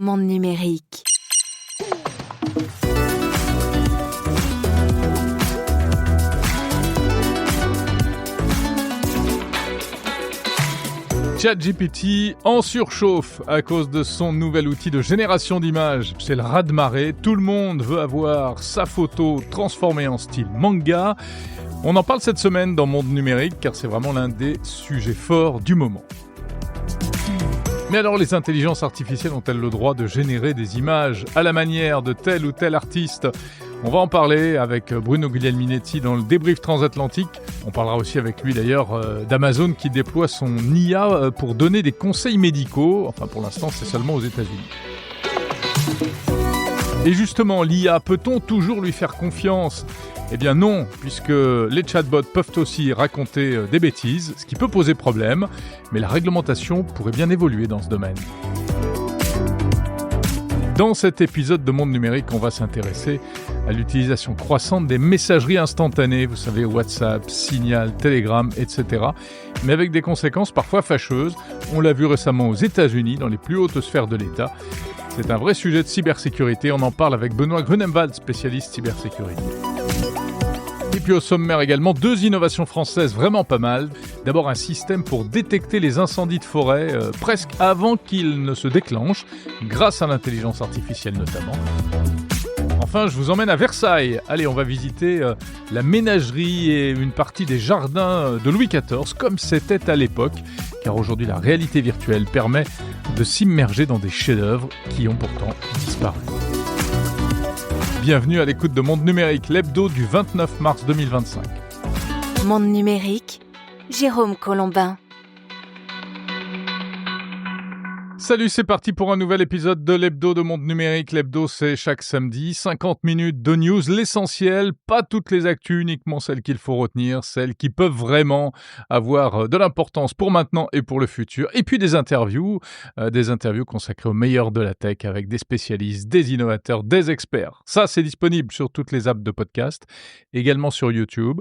Monde numérique. ChatGPT en surchauffe à cause de son nouvel outil de génération d'images. C'est le raz-de-marée, tout le monde veut avoir sa photo transformée en style manga. On en parle cette semaine dans Monde numérique car c'est vraiment l'un des sujets forts du moment. Mais alors les intelligences artificielles ont-elles le droit de générer des images à la manière de tel ou tel artiste ? On va en parler avec Bruno Guglielminetti dans le débrief transatlantique. On parlera aussi avec lui d'ailleurs d'Amazon qui déploie son IA pour donner des conseils médicaux. Enfin pour l'instant c'est seulement aux États-Unis. Et justement, l'IA, peut-on toujours lui faire confiance ? Eh bien non, puisque les chatbots peuvent aussi raconter des bêtises, ce qui peut poser problème, mais la réglementation pourrait bien évoluer dans ce domaine. Dans cet épisode de Monde numérique, on va s'intéresser à l'utilisation croissante des messageries instantanées, vous savez, WhatsApp, Signal, Telegram, etc., mais avec des conséquences parfois fâcheuses. On l'a vu récemment aux États-Unis, dans les plus hautes sphères de l'État. C'est un vrai sujet de cybersécurité, on en parle avec Benoît Grunemwald, spécialiste cybersécurité. Et puis au sommaire également, 2 innovations françaises vraiment pas mal. D'abord un système pour détecter les incendies de forêt presque avant qu'ils ne se déclenchent, grâce à l'intelligence artificielle notamment. Enfin, je vous emmène à Versailles. Allez, on va visiter la ménagerie et une partie des jardins de Louis XIV, comme c'était à l'époque, car aujourd'hui la réalité virtuelle permet de s'immerger dans des chefs-d'œuvre qui ont pourtant disparu. Bienvenue à l'écoute de Monde numérique, l'hebdo du 29 mars 2025. Monde numérique, Jérôme Colombin. Salut, c'est parti pour un nouvel épisode de l'hebdo de Monde numérique. L'hebdo, c'est chaque samedi, 50 minutes de news, l'essentiel, pas toutes les actus, uniquement celles qu'il faut retenir, celles qui peuvent vraiment avoir de l'importance pour maintenant et pour le futur. Et puis des interviews consacrées aux meilleurs de la tech avec des spécialistes, des innovateurs, des experts. Ça, c'est disponible sur toutes les apps de podcast, également sur YouTube.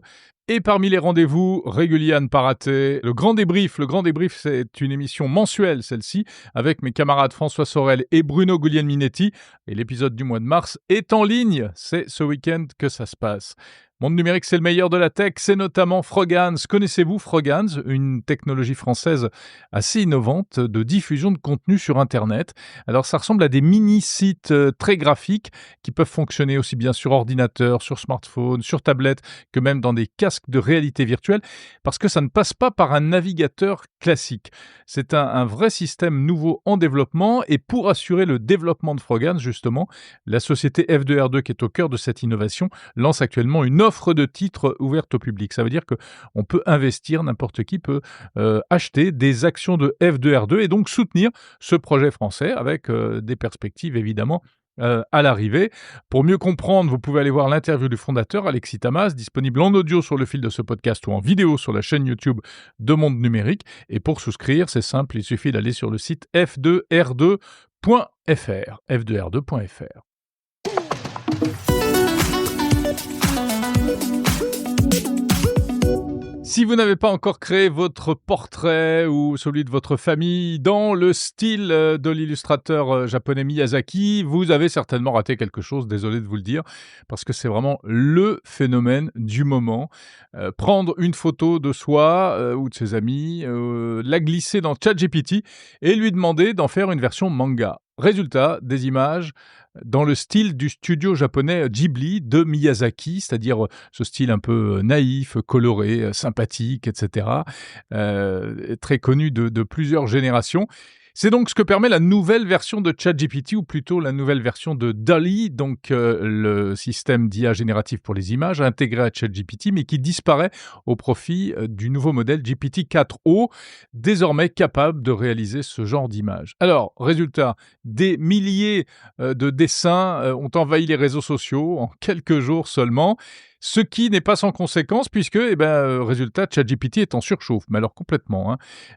Et parmi les rendez-vous réguliers à ne pas rater, le Grand Débrief. Le Grand Débrief, c'est une émission mensuelle, celle-ci, avec mes camarades François Sorel et Bruno Guglielminetti. Et l'épisode du mois de mars est en ligne. C'est ce week-end que ça se passe. Monde numérique, c'est le meilleur de la tech, c'est notamment Frogans. Connaissez-vous Frogans, une technologie française assez innovante de diffusion de contenu sur Internet. Alors ça ressemble à des mini-sites très graphiques qui peuvent fonctionner aussi bien sur ordinateur, sur smartphone, sur tablette, que même dans des casques de réalité virtuelle, parce que ça ne passe pas par un navigateur classique. C'est un vrai système nouveau en développement, et pour assurer le développement de Frogans, justement, la société F2R2, qui est au cœur de cette innovation, lance actuellement une offre de titres ouverte au public. Ça veut dire qu'on peut investir, n'importe qui peut acheter des actions de F2R2 et donc soutenir ce projet français avec des perspectives évidemment à l'arrivée. Pour mieux comprendre, vous pouvez aller voir l'interview du fondateur, Alexis Tamas, disponible en audio sur le fil de ce podcast ou en vidéo sur la chaîne YouTube de Monde Numérique. Et pour souscrire, c'est simple, il suffit d'aller sur le site f2r2.fr. f2r2.fr. Si vous n'avez pas encore créé votre portrait ou celui de votre famille dans le style de l'illustrateur japonais Miyazaki, vous avez certainement raté quelque chose, désolé de vous le dire, parce que c'est vraiment le phénomène du moment. Prendre une photo de soi ou de ses amis, la glisser dans ChatGPT et lui demander d'en faire une version manga. Résultat, des images dans le style du studio japonais Ghibli de Miyazaki, c'est-à-dire ce style un peu naïf, coloré, sympathique, etc., très connu de plusieurs générations. C'est donc ce que permet la nouvelle version de ChatGPT, ou plutôt la nouvelle version de DALL-E, donc le système d'IA génératif pour les images intégré à ChatGPT, mais qui disparaît au profit du nouveau modèle GPT-4o, désormais capable de réaliser ce genre d'images. Alors, résultat, des milliers de dessins ont envahi les réseaux sociaux en quelques jours seulement. Ce qui n'est pas sans conséquence puisque, résultat, ChatGPT est en surchauffe, mais alors complètement.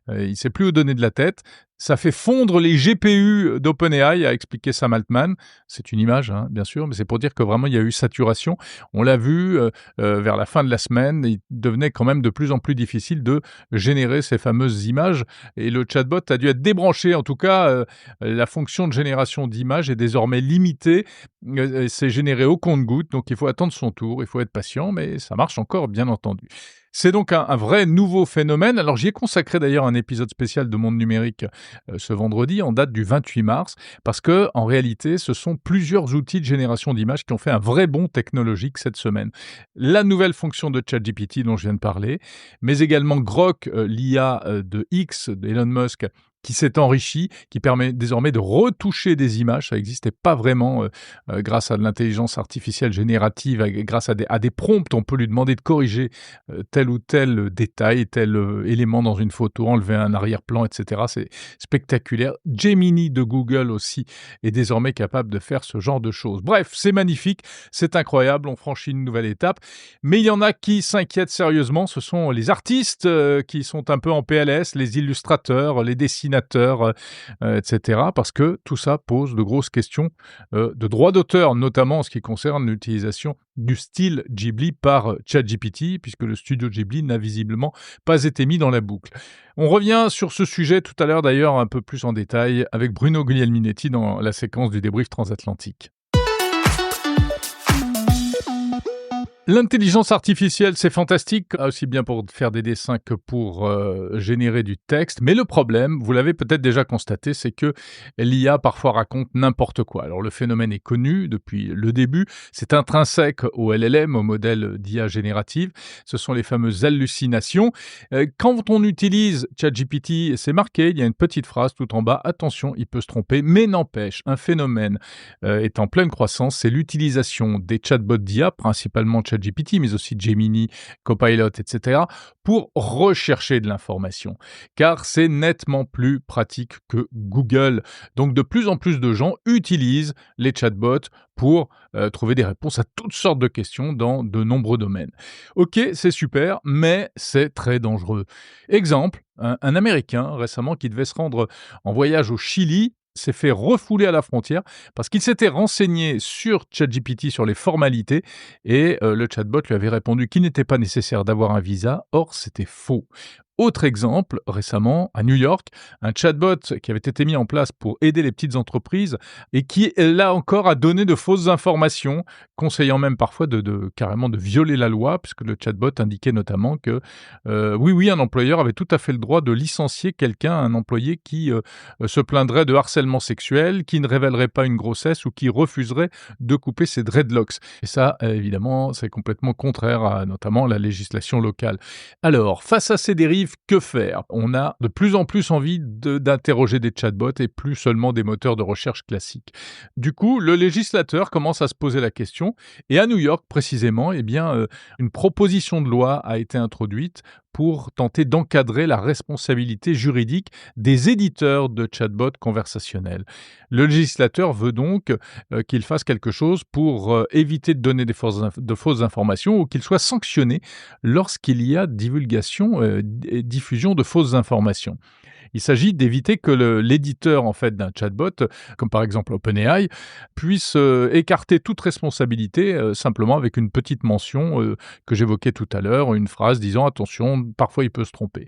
Il ne sait plus où donner de la tête. Ça fait fondre les GPU d'OpenAI, a expliqué Sam Altman. C'est une image, bien sûr, mais c'est pour dire que vraiment il y a eu saturation. On l'a vu vers la fin de la semaine, il devenait quand même de plus en plus difficile de générer ces fameuses images. Et le chatbot a dû être débranché. En tout cas, la fonction de génération d'images est désormais limitée. C'est généré au compte-gouttes, donc il faut attendre son tour, il faut être patient, mais ça marche encore, bien entendu. C'est donc un vrai nouveau phénomène. Alors j'y ai consacré d'ailleurs un épisode spécial de Monde Numérique ce vendredi, en date du 28 mars, parce que en réalité, ce sont plusieurs outils de génération d'images qui ont fait un vrai bond technologique cette semaine. La nouvelle fonction de ChatGPT dont je viens de parler, mais également Grok, l'IA de X, d'Elon Musk, qui s'est enrichi, qui permet désormais de retoucher des images. Ça n'existait pas vraiment grâce à de l'intelligence artificielle générative, grâce à des prompts. On peut lui demander de corriger tel ou tel détail, tel élément dans une photo, enlever un arrière-plan, etc. C'est spectaculaire. Gemini de Google aussi est désormais capable de faire ce genre de choses. Bref, c'est magnifique, c'est incroyable, on franchit une nouvelle étape. Mais il y en a qui s'inquiètent sérieusement, ce sont les artistes qui sont un peu en PLS, les illustrateurs, les dessinateurs, etc. Parce que tout ça pose de grosses questions de droit d'auteur, notamment en ce qui concerne l'utilisation du style Ghibli par ChatGPT, puisque le studio Ghibli n'a visiblement pas été mis dans la boucle. On revient sur ce sujet tout à l'heure d'ailleurs un peu plus en détail avec Bruno Guglielminetti dans la séquence du débrief transatlantique. L'intelligence artificielle, c'est fantastique, aussi bien pour faire des dessins que pour générer du texte. Mais le problème, vous l'avez peut-être déjà constaté, c'est que l'IA parfois raconte n'importe quoi. Alors le phénomène est connu depuis le début, c'est intrinsèque au LLM, au modèle d'IA générative. Ce sont les fameuses hallucinations. Quand on utilise ChatGPT, c'est marqué, il y a une petite phrase tout en bas, attention, il peut se tromper, mais n'empêche, un phénomène est en pleine croissance, c'est l'utilisation des chatbots d'IA, principalement ChatGPT, mais aussi Gemini, Copilot, etc., pour rechercher de l'information, car c'est nettement plus pratique que Google. Donc de plus en plus de gens utilisent les chatbots pour trouver des réponses à toutes sortes de questions dans de nombreux domaines. Ok, c'est super, mais c'est très dangereux. Exemple, un Américain récemment qui devait se rendre en voyage au Chili s'est fait refouler à la frontière parce qu'il s'était renseigné sur ChatGPT sur les formalités et le chatbot lui avait répondu qu'il n'était pas nécessaire d'avoir un visa. Or, c'était faux. Autre exemple, récemment, à New York, un chatbot qui avait été mis en place pour aider les petites entreprises et qui, là encore, a donné de fausses informations, conseillant même parfois carrément de violer la loi, puisque le chatbot indiquait notamment que, oui, un employeur avait tout à fait le droit de licencier quelqu'un, un employé qui se plaindrait de harcèlement sexuel, qui ne révélerait pas une grossesse ou qui refuserait de couper ses dreadlocks. Et ça, évidemment, c'est complètement contraire à notamment la législation locale. Alors, face à ces dérives, que faire? On a de plus en plus envie d'interroger des chatbots et plus seulement des moteurs de recherche classiques. Du coup, le législateur commence à se poser la question et à New York précisément, une proposition de loi a été introduite pour tenter d'encadrer la responsabilité juridique des éditeurs de chatbots conversationnels. Le législateur veut donc qu'il fasse quelque chose pour éviter de donner de fausses informations ou qu'il soit sanctionné lorsqu'il y a divulgation et diffusion de fausses informations. Il s'agit d'éviter que l'éditeur en fait d'un chatbot, comme par exemple OpenAI, puisse écarter toute responsabilité simplement avec une petite mention que j'évoquais tout à l'heure, une phrase disant attention, parfois il peut se tromper.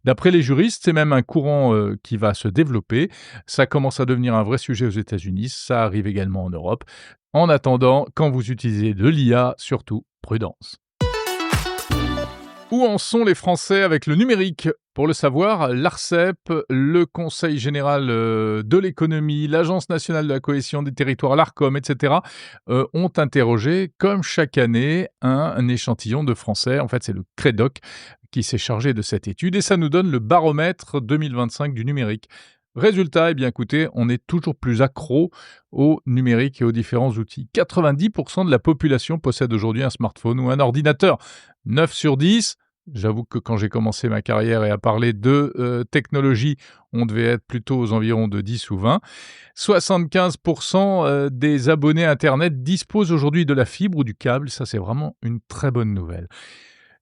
D'après les juristes, c'est même un courant qui va se développer. Ça commence à devenir un vrai sujet aux États-Unis, ça arrive également en Europe. En attendant, quand vous utilisez de l'IA, surtout prudence. Où en sont les Français avec le numérique? Pour le savoir, l'ARCEP, le Conseil général de l'économie, l'Agence nationale de la cohésion des territoires, l'ARCOM, etc., ont interrogé, comme chaque année, un échantillon de Français. En fait, c'est le CREDOC qui s'est chargé de cette étude et ça nous donne le baromètre 2025 du numérique. Résultat, écoutez, on est toujours plus accro au numérique et aux différents outils. 90% de la population possède aujourd'hui un smartphone ou un ordinateur. 9 sur 10 J'avoue que quand j'ai commencé ma carrière et à parler de technologie, on devait être plutôt aux environs de 10 ou 20. 75% des abonnés Internet disposent aujourd'hui de la fibre ou du câble. Ça, c'est vraiment une très bonne nouvelle.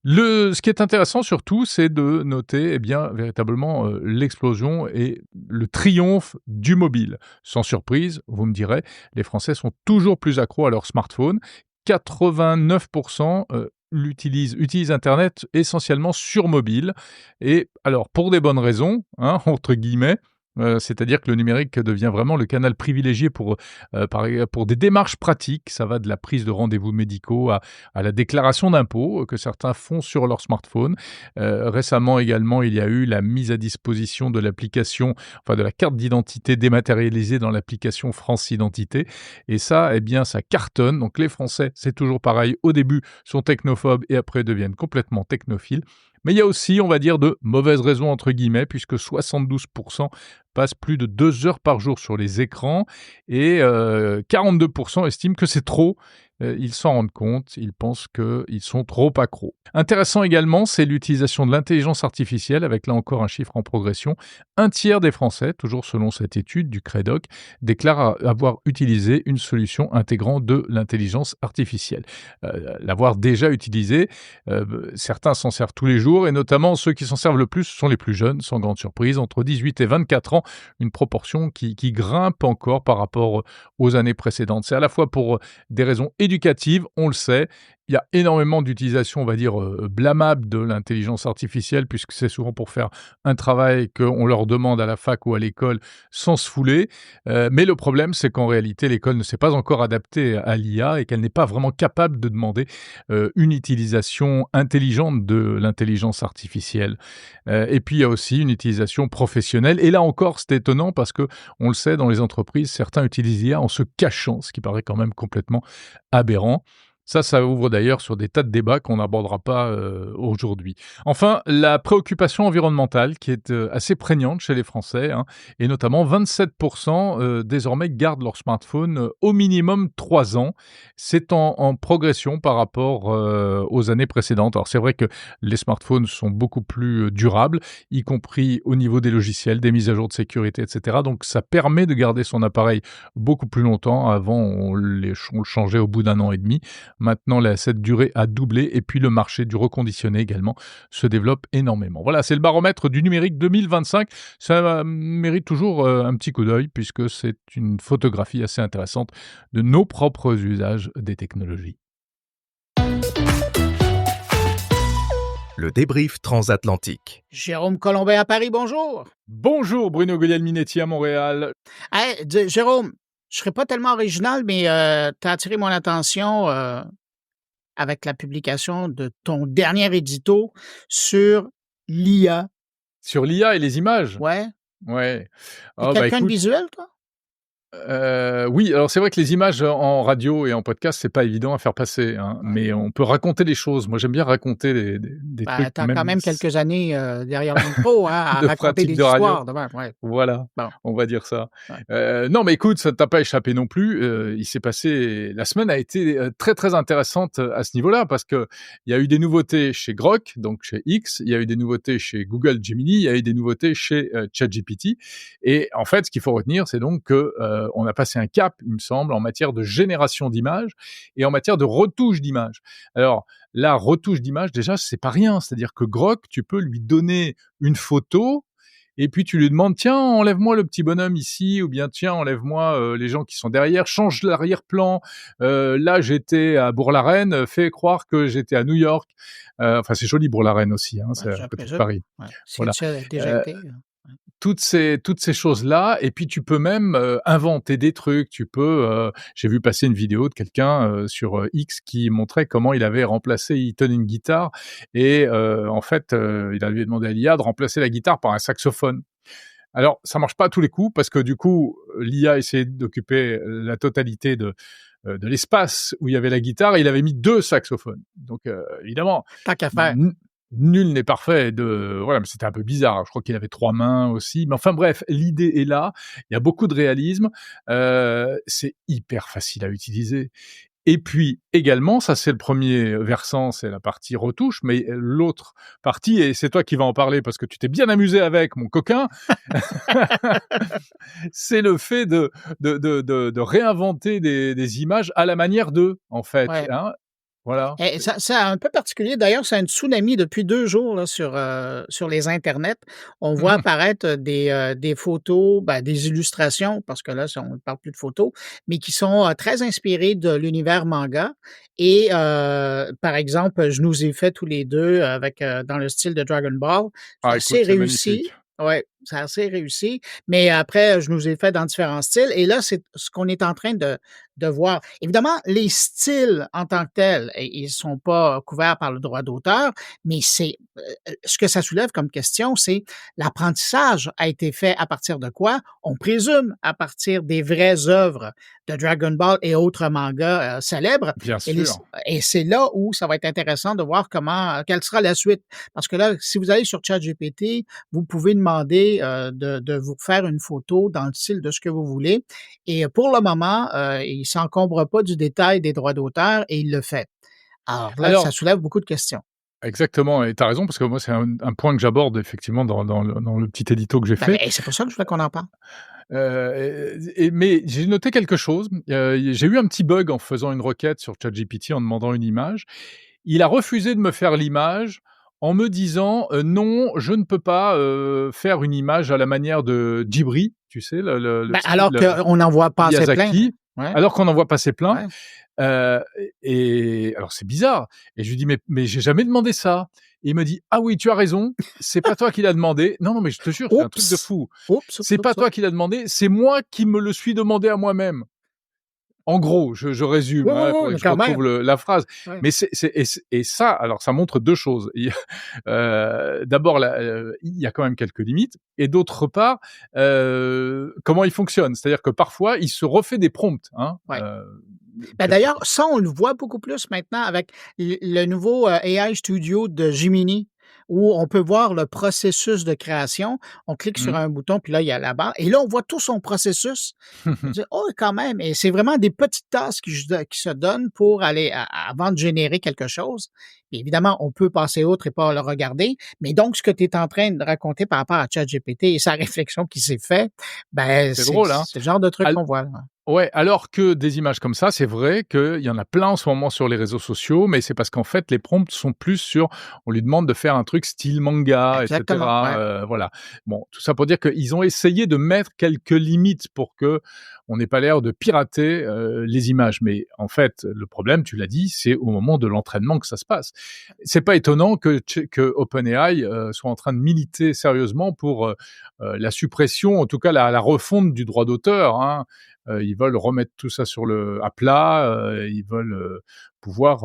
Ce qui est intéressant surtout, c'est de noter véritablement l'explosion et le triomphe du mobile. Sans surprise, vous me direz, les Français sont toujours plus accros à leur smartphone. 89% utilisent Internet essentiellement sur mobile. Et alors, pour des bonnes raisons, hein, entre guillemets, c'est-à-dire que le numérique devient vraiment le canal privilégié pour des démarches pratiques. Ça va de la prise de rendez-vous médicaux à la déclaration d'impôts que certains font sur leur smartphone. Récemment également, il y a eu la mise à disposition de de la carte d'identité dématérialisée dans l'application France Identité. Et ça, ça cartonne. Donc les Français, c'est toujours pareil. Au début, sont technophobes et après deviennent complètement technophiles. Mais il y a aussi, on va dire, de mauvaises raisons, entre guillemets, puisque 72% passent plus de 2 heures par jour sur les écrans et 42% estiment que c'est trop. Ils s'en rendent compte, ils pensent qu'ils sont trop accros. Intéressant également, c'est l'utilisation de l'intelligence artificielle, avec là encore un chiffre en progression. Un tiers des Français, toujours selon cette étude du Crédoc, déclarent avoir utilisé une solution intégrant de l'intelligence artificielle. L'avoir déjà utilisé, certains s'en servent tous les jours, et notamment ceux qui s'en servent le plus sont les plus jeunes, sans grande surprise, entre 18 et 24 ans, une proportion qui grimpe encore par rapport aux années précédentes. C'est à la fois pour des raisons éducative, on le sait. Il y a énormément d'utilisation, on va dire, blâmable de l'intelligence artificielle, puisque c'est souvent pour faire un travail qu'on leur demande à la fac ou à l'école sans se fouler. Mais le problème, c'est qu'en réalité, l'école ne s'est pas encore adaptée à l'IA et qu'elle n'est pas vraiment capable de demander une utilisation intelligente de l'intelligence artificielle. Et puis, il y a aussi une utilisation professionnelle. Et là encore, c'est étonnant parce que, on le sait, dans les entreprises, certains utilisent l'IA en se cachant, ce qui paraît quand même complètement aberrant. Ça ouvre d'ailleurs sur des tas de débats qu'on n'abordera pas aujourd'hui. Enfin, la préoccupation environnementale qui est assez prégnante chez les Français, hein, et notamment 27% désormais gardent leur smartphone au minimum 3 ans. C'est en progression par rapport aux années précédentes. Alors c'est vrai que les smartphones sont beaucoup plus durables, y compris au niveau des logiciels, des mises à jour de sécurité, etc. Donc ça permet de garder son appareil beaucoup plus longtemps. Avant, on le changeait au bout d'1 an et demi. Maintenant, cette durée a doublé et puis le marché du reconditionné également se développe énormément. Voilà, c'est le baromètre du numérique 2025. Ça mérite toujours un petit coup d'œil puisque c'est une photographie assez intéressante de nos propres usages des technologies. Le débrief transatlantique. Jérôme Colombin à Paris, bonjour. Bonjour Bruno Guglielminetti à Montréal. Hey, Jérôme, je ne serai pas tellement original, mais tu as attiré mon attention avec la publication de ton dernier édito sur l'IA. Sur l'IA et les images? Ouais. Ouais. T'es quelqu'un de visuel, toi? Oui, alors c'est vrai que les images en radio et en podcast, c'est pas évident à faire passer, hein, mais on peut raconter des choses. Moi, j'aime bien raconter des trucs. T'as quand même quelques années derrière le micro, hein, à de raconter des histoires. Ouais. Voilà, Bon. on va dire ça. Ouais. Non, mais écoute, ça ne t'a pas échappé non plus. La semaine a été très très intéressante à ce niveau-là parce que il y a eu des nouveautés chez Grok, donc chez X, il y a eu des nouveautés chez Google Gemini, il y a eu des nouveautés chez ChatGPT. Et en fait, ce qu'il faut retenir, c'est donc que on a passé un cap, il me semble, en matière de génération d'images et en matière de retouche d'images. Alors, la retouche d'images, déjà, c'est pas rien. C'est-à-dire que Grok, tu peux lui donner une photo et puis tu lui demandes, tiens, enlève-moi le petit bonhomme ici, ou bien tiens, enlève-moi les gens qui sont derrière, change l'arrière-plan. Là, j'étais à Bourg-la-Reine, fais croire que j'étais à New York. Enfin, c'est joli Bourg-la-Reine aussi, hein, c'est à côté de Paris. Ouais. Si Voilà. tu as déjà été. Toutes ces choses-là, et puis tu peux même inventer des trucs. J'ai vu passer une vidéo de quelqu'un sur X qui montrait comment il avait remplacé, il tenait une guitare et en fait, il avait demandé à l'IA de remplacer la guitare par un saxophone. Alors, ça marche pas à tous les coups parce que du coup, l'IA essayait d'occuper la totalité de l'espace où il y avait la guitare et il avait mis 2 saxophones. Donc, évidemment, Tant qu'à faire. Nul n'est parfait voilà, mais c'était un peu bizarre. Je crois qu'il avait 3 mains aussi. Mais enfin bref, l'idée est là. Il y a beaucoup de réalisme. C'est hyper facile à utiliser. Et puis également, ça c'est le premier versant, c'est la partie retouche, mais l'autre partie, et c'est toi qui vas en parler parce que tu t'es bien amusé avec, mon coquin, c'est le fait de réinventer des images à la manière d'eux, en fait, Ouais. hein. Voilà. Et ça c'est un peu particulier. D'ailleurs, c'est un tsunami depuis 2 jours là sur les internets. On voit apparaître des photos, des illustrations, parce que là, on ne parle plus de photos, mais qui sont, très inspirées de l'univers manga et par exemple, je nous ai fait tous les 2 avec, dans le style de Dragon Ball. C'est Ah assez écoute, c'est réussi. magnifique. Ouais, c'est assez réussi, mais après, je nous ai fait dans différents styles et là, c'est ce qu'on est en train de voir. Évidemment, les styles en tant que tels, ils sont pas couverts par le droit d'auteur, mais c'est, ce que ça soulève comme question, c'est l'apprentissage a été fait à partir de quoi? On présume à partir des vraies œuvres de Dragon Ball et autres mangas, célèbres Bien et les sûr. et c'est là où ça va être intéressant de voir quelle sera la suite. Parce que là, si vous allez sur ChatGPT, vous pouvez demander, de vous faire une photo dans le style de ce que vous voulez et pour le moment, il s'encombre pas du détail des droits d'auteur et il le fait. Alors là, ça Alors soulève beaucoup de questions. exactement, et tu as raison parce que moi c'est un point que j'aborde effectivement dans le petit édito que j'ai fait. C'est pour ça que je voulais qu'on en parle. Mais j'ai noté quelque chose, j'ai eu un petit bug en faisant une requête sur ChatGPT en demandant une image. Il a refusé de me faire l'image en me disant: «Non, je ne peux pas, faire une image à la manière de Ghibli», tu sais, le Alors style, qu'on en voit passer plein. Miyazaki, Ouais, alors qu'on en voit passer plein. ouais. Heu et alors c'est bizarre, et je lui dis: «Mais j'ai jamais demandé ça». Et il me dit: «Ah oui, tu as raison, c'est pas toi qui l'as demandé». Non, non, mais je te jure, c'est un truc de Oups! fou. Oups, oups, C'est pas oups, oups. toi qui l'as demandé, c'est moi qui me le suis demandé à moi-même. En gros, je résume, Oui, oui, hein, il oui, faudrait mais que je quand même. retrouve la phrase. Ouais. Mais et ça, alors ça montre 2 choses. D'abord, il y a quand même quelques limites, et d'autre part, comment il fonctionne. C'est-à-dire que parfois, il se refait des prompts, hein, Ouais. D'ailleurs, ChatGPT. ça, on le voit beaucoup plus maintenant avec le nouveau, AI Studio de Gemini, où on peut voir le processus de création. On clique sur Mmh. un bouton, puis là, il y a la barre et là, on voit tout son processus. On dit: «Oh, quand même» et c'est vraiment des petites tâches qui se donnent pour aller avant de générer quelque chose. Puis évidemment, on peut passer outre et pas le regarder, mais donc ce que tu es en train de raconter par rapport à ChatGPT et sa réflexion qui s'est fait, C'est drôle, hein? c'est le genre de truc Al qu'on voit, là. Ouais, alors que des images comme ça, c'est vrai qu'il y en a plein en ce moment sur les réseaux sociaux, mais c'est parce qu'en fait, les prompts sont plus sur, on lui demande de faire un truc style manga, et Exactement, cetera, ouais. voilà. Bon, tout ça pour dire qu'ils ont essayé de mettre quelques limites pour que on n'ait pas l'air de pirater, les images. Mais en fait, le problème, tu l'as dit, c'est au moment de l'entraînement que ça se passe. C'est pas étonnant que OpenAI, soit en train de militer sérieusement pour, la suppression, en tout cas la refonte du droit d'auteur, hein. Ils veulent remettre tout ça à plat, ils veulent, pouvoir,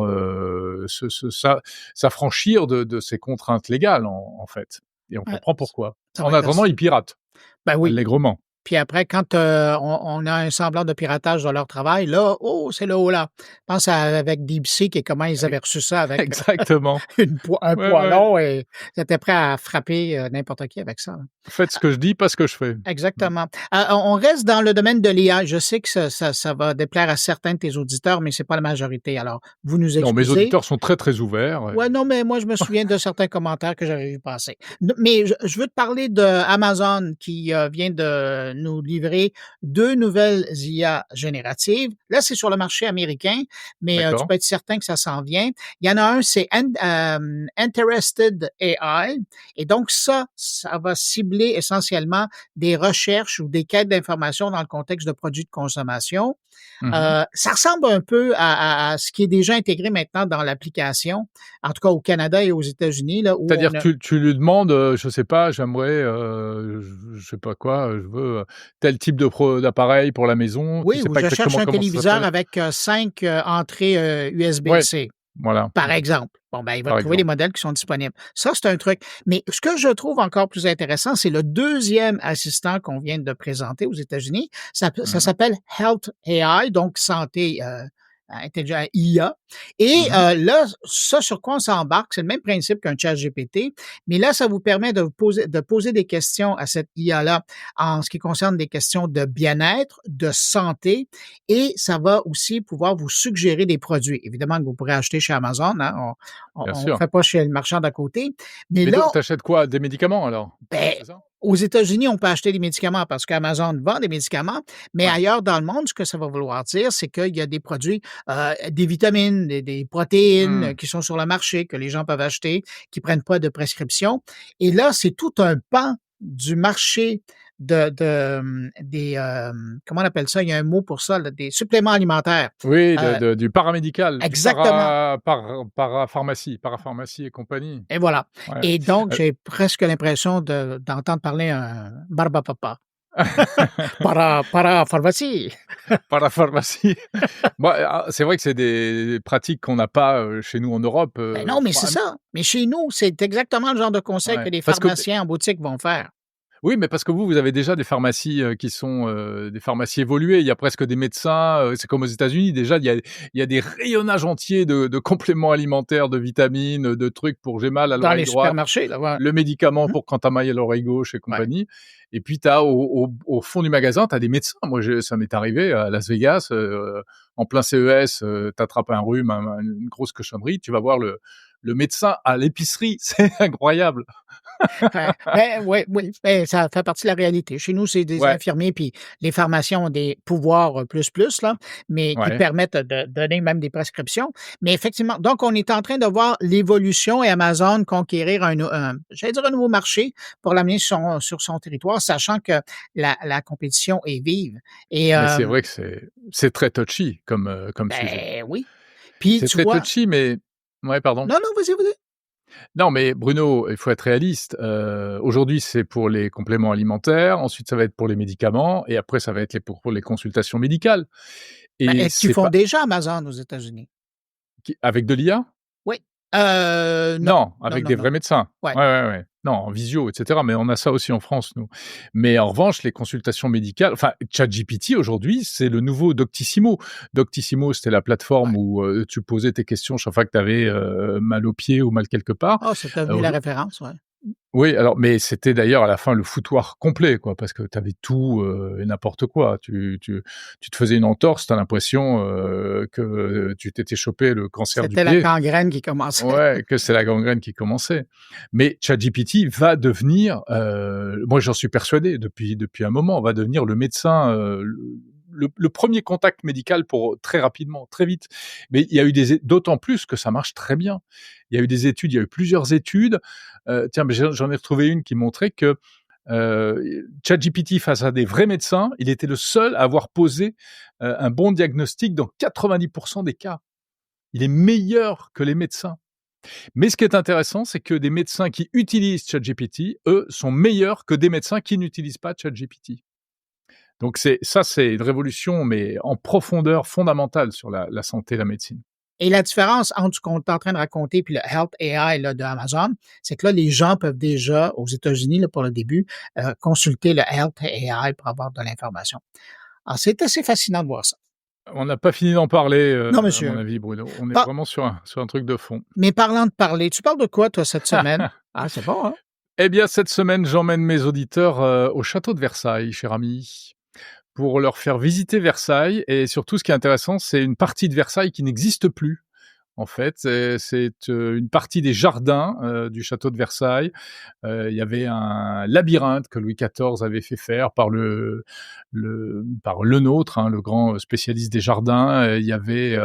s'affranchir de ces contraintes légales en fait, et on Ouais, comprend pourquoi. ça va En être attendant, ils piratent oui. allègrement. Puis après, quand, on a un semblant de piratage de leur travail, là, oh, c'est le holà. Pense avec DeepSeek et comment ils avaient reçu ça avec Exactement. un Ouais, ouais. poêlon et ils étaient prêts à frapper, n'importe qui avec ça, là. Faites ce que je dis, pas ce que je fais. Mmh. Exactement. On reste dans le domaine de l'IA. Je sais que ça va déplaire à certains de tes auditeurs, mais c'est pas la majorité. Alors, vous nous Non, mes excusez. auditeurs sont très, très ouverts, Ouais, non, mais moi, je me souviens de certains commentaires que j'avais vu passer. Mais je veux te parler d'Amazon qui vient de nous livrer 2 nouvelles IA génératives. Là, c'est sur le marché américain, mais tu d'accord. peux être certain que ça s'en vient. Il y en a un, c'est Interested AI et donc ça va cibler essentiellement des recherches ou des quêtes d'informations dans le contexte de produits de consommation. Mmh. Ça ressemble un peu à ce qui est déjà intégré maintenant dans l'application, en tout cas au Canada et aux États-Unis, là, où C'est-à-dire on a tu lui demandes, je sais pas, j'aimerais, je sais pas quoi, je veux, tel type d'appareil pour la maison, tu oui, sais où pas je cherche exactement un comment ça téléviseur s'appelle? avec, 5, entrées, Ouais, USB-C, voilà, par exemple. Bon, ben, il va par trouver les exemple. modèles qui sont disponibles. Ça, c'est un truc. Mais ce que je trouve encore plus intéressant, c'est le deuxième assistant qu'on vient de présenter aux États-Unis. Ça Mmh. s'appelle Health AI, donc santé, IA. Et Mmh. là, ça sur quoi on s'embarque, c'est le même principe qu'un ChatGPT, mais là, ça vous permet de poser des questions à cette IA-là en ce qui concerne des questions de bien-être, de santé, et ça va aussi pouvoir vous suggérer des produits. Évidemment que vous pourrez acheter chez Amazon, hein, Bien on sûr. fait pas chez le marchand d'à côté, mais Mais là, donc tu achètes quoi? Des médicaments alors? ben, C'est ça? aux États-Unis, on peut acheter des médicaments parce qu'Amazon vend des médicaments, mais Ouais. ailleurs dans le monde, ce que ça va vouloir dire, c'est qu'il y a des produits, des vitamines, des protéines Mmh. qui sont sur le marché, que les gens peuvent acheter, qui prennent pas de prescription. Et là, c'est tout un pan du marché comment on appelle ça? Il y a un mot pour ça, là, des suppléments alimentaires. Oui, Heu, du paramédical, du exactement. parapharmacie et compagnie. Et voilà. Ouais. Et donc, Heu j'ai presque l'impression d'entendre parler un barbapapa. Parapharmacie. Parapharmacie. C'est vrai que c'est des pratiques qu'on n'a pas, chez nous en Europe, Ben non, mais bah, c'est ça. Mais chez nous, c'est exactement le genre de conseil que ouais, les parce que pharmaciens en boutique vont faire. oui, mais parce que vous avez déjà des pharmacies, qui sont, des pharmacies évoluées. Il y a presque des médecins, c'est comme aux États-Unis déjà, il y a des rayonnages entiers de compléments alimentaires, de vitamines, de trucs pour j'ai mal à Dans les l'oreille droite, supermarchés, là, ouais. le médicament Mmh. pour quand tu as mal à l'oreille gauche et Ouais. compagnie. Et puis tu as au fond du magasin, tu as des médecins. Moi, ça m'est arrivé à Las Vegas, en plein CES, tu attrapes un rhume, une grosse cochonnerie, tu vas voir le médecin à l'épicerie. C'est incroyable. Ouais, oui, ben, ça fait partie de la réalité. Chez nous, c'est des Ouais, infirmiers, puis les pharmaciens ont des pouvoirs, plus, là, mais qui ouais. permettent de donner même des prescriptions. Mais effectivement, donc on est en train de voir l'évolution et Amazon conquérir j'allais dire un nouveau marché pour l'amener sur son territoire, sachant que la compétition est vive. Et Mais c'est vrai que c'est très touchy comme sujet. ben, oui. Puis C'est tu très vois touchy, mais ouais, pardon. non, non, vas-y, vas-y. Non, mais Bruno, il faut être réaliste. Aujourd'hui, c'est pour les compléments alimentaires, ensuite ça va être pour les médicaments et après ça va être pour les consultations médicales Ben, et est-ce qu'ils c'est font pas déjà Amazon aux États-Unis? avec de l'IA? Oui. Non. Non, Non, avec non, des non. vrais médecins. Ouais. Ouais, ouais, ouais. Non, en visio et cetera, mais on a ça aussi en France, nous. Mais en revanche, les consultations médicales enfin, ChatGPT aujourd'hui, c'est le nouveau Doctissimo. Doctissimo, c'était la plateforme Ouais. où, tu posais tes questions chaque fois que tu avais, mal aux pieds ou mal quelque part. Ah, c'est devenu la Aujour référence, ouais. Oui, alors mais c'était d'ailleurs à la fin le foutoir complet quoi, parce que tu avais tout, et n'importe quoi. Tu te faisais une entorse, tu as l'impression, que tu t'étais chopé le cancer du C'était la pied. gangrène qui commençait. Ouais, que c'est la gangrène qui commençait. Mais ChatGPT va devenir, moi j'en suis persuadé depuis un moment, va devenir le médecin, le 1er contact médical pour très rapidement, très vite. Mais il y a eu d'autant plus que ça marche très bien. Il y a eu des études, il y a eu plusieurs études. Tiens, mais j'en ai retrouvé une qui montrait que, ChatGPT face à des vrais médecins, il était le seul à avoir posé, un bon diagnostic dans 90 des cas. Il est meilleur que les médecins. Mais ce qui est intéressant, c'est que des médecins qui utilisent ChatGPT, eux, sont meilleurs que des médecins qui n'utilisent pas ChatGPT. Donc c'est une révolution, mais en profondeur fondamentale sur la santé et la médecine. Et la différence entre ce qu'on est en train de raconter puis le Health AI là, de Amazon, c'est que là, les gens peuvent déjà, aux États-Unis, là, pour le début, consulter le Health AI pour avoir de l'information. Alors, c'est assez fascinant de voir ça. On n'a pas fini d'en parler, Non, à mon monsieur. avis, Bruno. On est Par vraiment sur un truc de fond. mais parlant de parler, tu parles de quoi, toi, cette semaine? Ah, c'est bon, hein? Eh bien, cette semaine, j'emmène mes auditeurs, au château de Versailles, cher ami, pour leur faire visiter Versailles et surtout, ce qui est intéressant, c'est une partie de Versailles qui n'existe plus. En fait, une partie des jardins, du château de Versailles. Il y avait un labyrinthe que Louis XIV avait fait faire par Le Nôtre, hein, le grand spécialiste des jardins. Il y avait,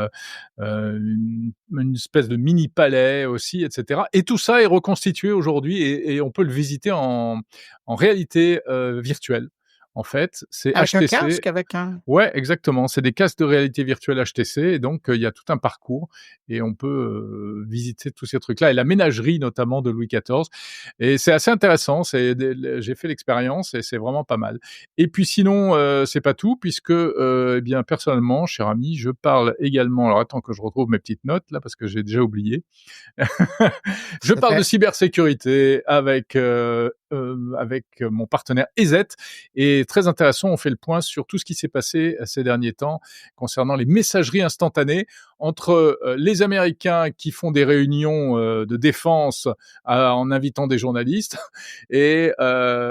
une espèce de mini palais aussi et cetera et tout ça est reconstitué aujourd'hui et on peut le visiter en réalité, virtuelle. En fait, c'est Avec un HTC. casque, avec un Ouais, exactement. C'est des casques de réalité virtuelle HTC et donc il y a tout un parcours et on peut, visiter tous ces trucs-là et la ménagerie notamment de Louis XIV et c'est assez intéressant. J'ai fait l'expérience et c'est vraiment pas mal et puis sinon, c'est pas tout puisque, eh bien personnellement, cher ami, je parle également alors attends que je retrouve mes petites notes là parce que j'ai déjà oublié. Je parle de c'était cybersécurité avec, avec mon partenaire EZ. Et très intéressant, on fait le point sur tout ce qui s'est passé ces derniers temps concernant les messageries instantanées entre les Américains qui font des réunions de défense en invitant des journalistes et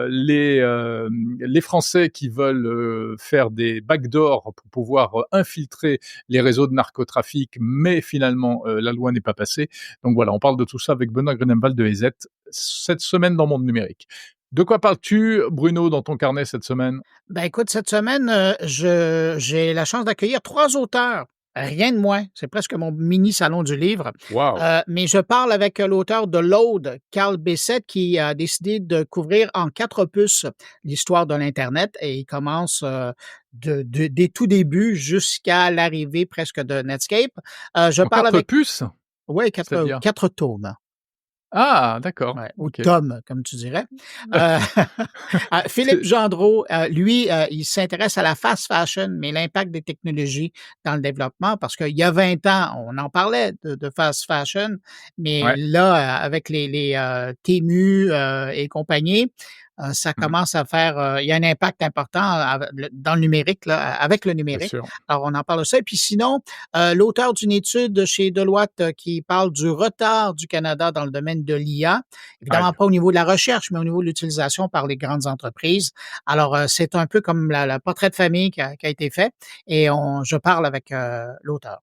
les Français qui veulent faire des backdoors pour pouvoir infiltrer les réseaux de narcotrafic, mais finalement la loi n'est pas passée. Donc voilà, on parle de tout ça avec Benoît Grunemwald de EZ cette semaine dans Monde Numérique. De quoi parles-tu, Bruno, dans ton carnet cette semaine? Ben écoute, cette semaine, j'ai la chance d'accueillir 3 auteurs, rien de moins. C'est presque mon mini salon du livre. Wow! Mais je parle avec l'auteur de l'Aude, Carl Bessette, qui a décidé de couvrir en 4 opus l'histoire de l'internet et il commence, des tout débuts jusqu'à l'arrivée presque de Netscape. Je En parle 4 avec puces? ouais, C'est-à-dire? 4 tomes. Ah, d'accord. Ouais, ou OK. Tom, comme tu dirais. Heu, Philippe C'est Gendreau, lui, il s'intéresse à la fast fashion, mais l'impact des technologies dans le développement, parce qu'il y a 20 ans, on en parlait de fast fashion, mais ouais. là, avec les Temu, et compagnie, ça Mmh. commence à faire, il y a un impact important dans le numérique, là, avec le Bien numérique. sûr. Alors, on en parle de ça. Et puis sinon, l'auteur d'une étude chez Deloitte qui parle du retard du Canada dans le domaine de l'IA. Évidemment, Aïe. pas au niveau de la recherche, mais au niveau de l'utilisation par les grandes entreprises. Alors, c'est un peu comme la portrait de famille qui a été fait et je parle avec l'auteur.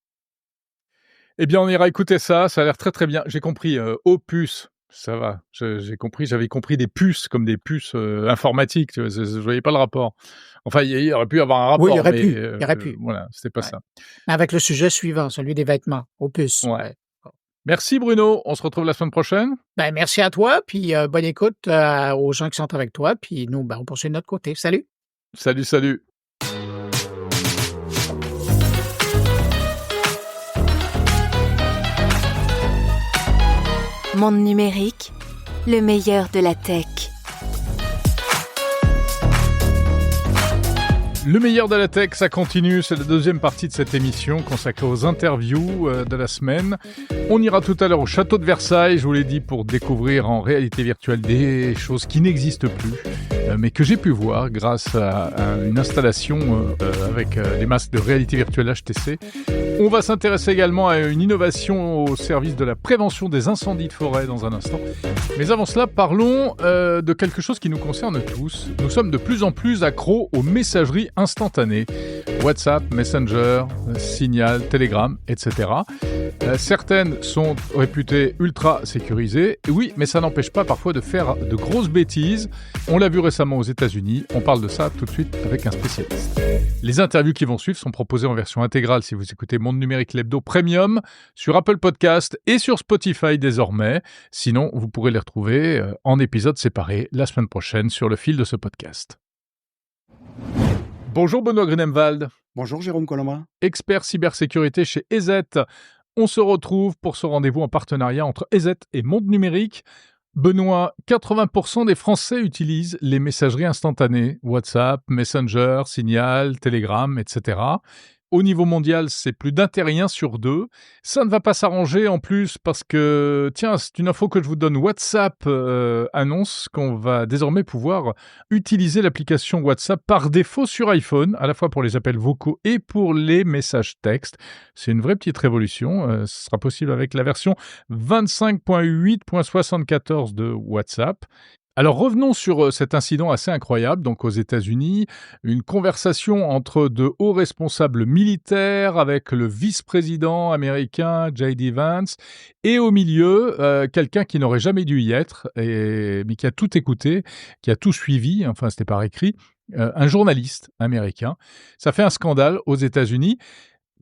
Eh bien, on ira écouter ça. Ça a l'air très, très bien. J'ai compris, opus, ça va. J'ai compris, j'avais compris des puces comme des puces, informatiques, tu vois? Je voyais pas le rapport. Enfin, il y aurait pu y avoir un Oui, rapport, mais il y aurait pu. voilà, c'était pas Ouais. ça. Avec le sujet suivant, celui des vêtements, opus. Ouais. Ouais. Merci Bruno, on se retrouve la semaine prochaine. Ben, merci à toi, puis bonne écoute aux gens qui sont avec toi, puis nous, ben, on poursuit de notre côté. Salut! Salut, salut. Monde numérique, le meilleur de la tech. Le meilleur de la tech, ça continue, c'est la deuxième partie de cette émission consacrée aux interviews de la semaine. On ira tout à l'heure au château de Versailles, je vous l'ai dit, pour découvrir en réalité virtuelle des choses qui n'existent plus, mais que j'ai pu voir grâce à une installation avec les masques de réalité virtuelle HTC. On va s'intéresser également à une innovation au service de la prévention des incendies de forêt dans un instant. Mais avant cela, parlons de quelque chose qui nous concerne tous. Nous sommes de plus en plus accros aux messageries instantanées. WhatsApp, Messenger, Signal, Telegram, etc. Certaines sont réputées ultra sécurisées. Et oui, mais ça n'empêche pas parfois de faire de grosses bêtises. On l'a vu récemment aux États-Unis. On parle de ça tout de suite avec un spécialiste. Les interviews qui vont suivre sont proposées en version intégrale si vous écoutez Monde Numérique l'Hebdo Premium sur Apple Podcast et sur Spotify désormais. Sinon, vous pourrez les retrouver en épisodes séparés la semaine prochaine sur le fil de ce podcast. Bonjour Benoît Grunemwald. Bonjour Jérôme Colombin. Expert cybersécurité chez EZ. On se retrouve pour ce rendez-vous en partenariat entre EZ et Monde Numérique. Benoît, 80% des Français utilisent les messageries instantanées, WhatsApp, Messenger, Signal, Telegram, etc. Au niveau mondial, c'est plus d'un terrien sur 2. Ça ne va pas s'arranger en plus parce que, tiens, c'est une info que je vous donne. WhatsApp annonce qu'on va désormais pouvoir utiliser l'application WhatsApp par défaut sur iPhone, à la fois pour les appels vocaux et pour les messages textes. C'est une vraie petite révolution. Ce sera possible avec la version 25.8.74 de WhatsApp. Alors revenons sur cet incident assez incroyable, donc aux États-Unis, une conversation entre de hauts responsables militaires avec le vice-président américain J.D. Vance et au milieu, quelqu'un qui n'aurait jamais dû y être, mais qui a tout écouté, qui a tout suivi, enfin c'était par écrit, un journaliste américain. Ça fait un scandale aux États-Unis.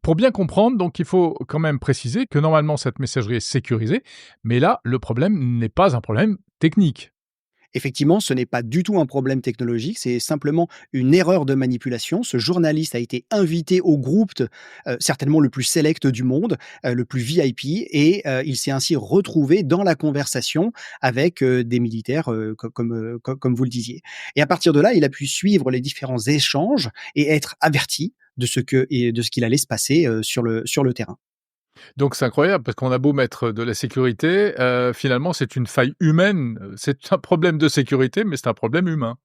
Pour bien comprendre, donc, il faut quand même préciser que normalement cette messagerie est sécurisée, mais là, le problème n'est pas un problème technique. Effectivement, ce n'est pas du tout un problème technologique, c'est simplement une erreur de manipulation. Ce journaliste a été invité au groupe, certainement le plus select du monde, le plus VIP, et il s'est ainsi retrouvé dans la conversation avec des militaires, comme vous le disiez. Et à partir de là, il a pu suivre les différents échanges et être averti de ce qu'il allait se passer sur le terrain. Donc c'est incroyable parce qu'on a beau mettre de la sécurité, finalement c'est une faille humaine. C'est un problème de sécurité, mais c'est un problème humain.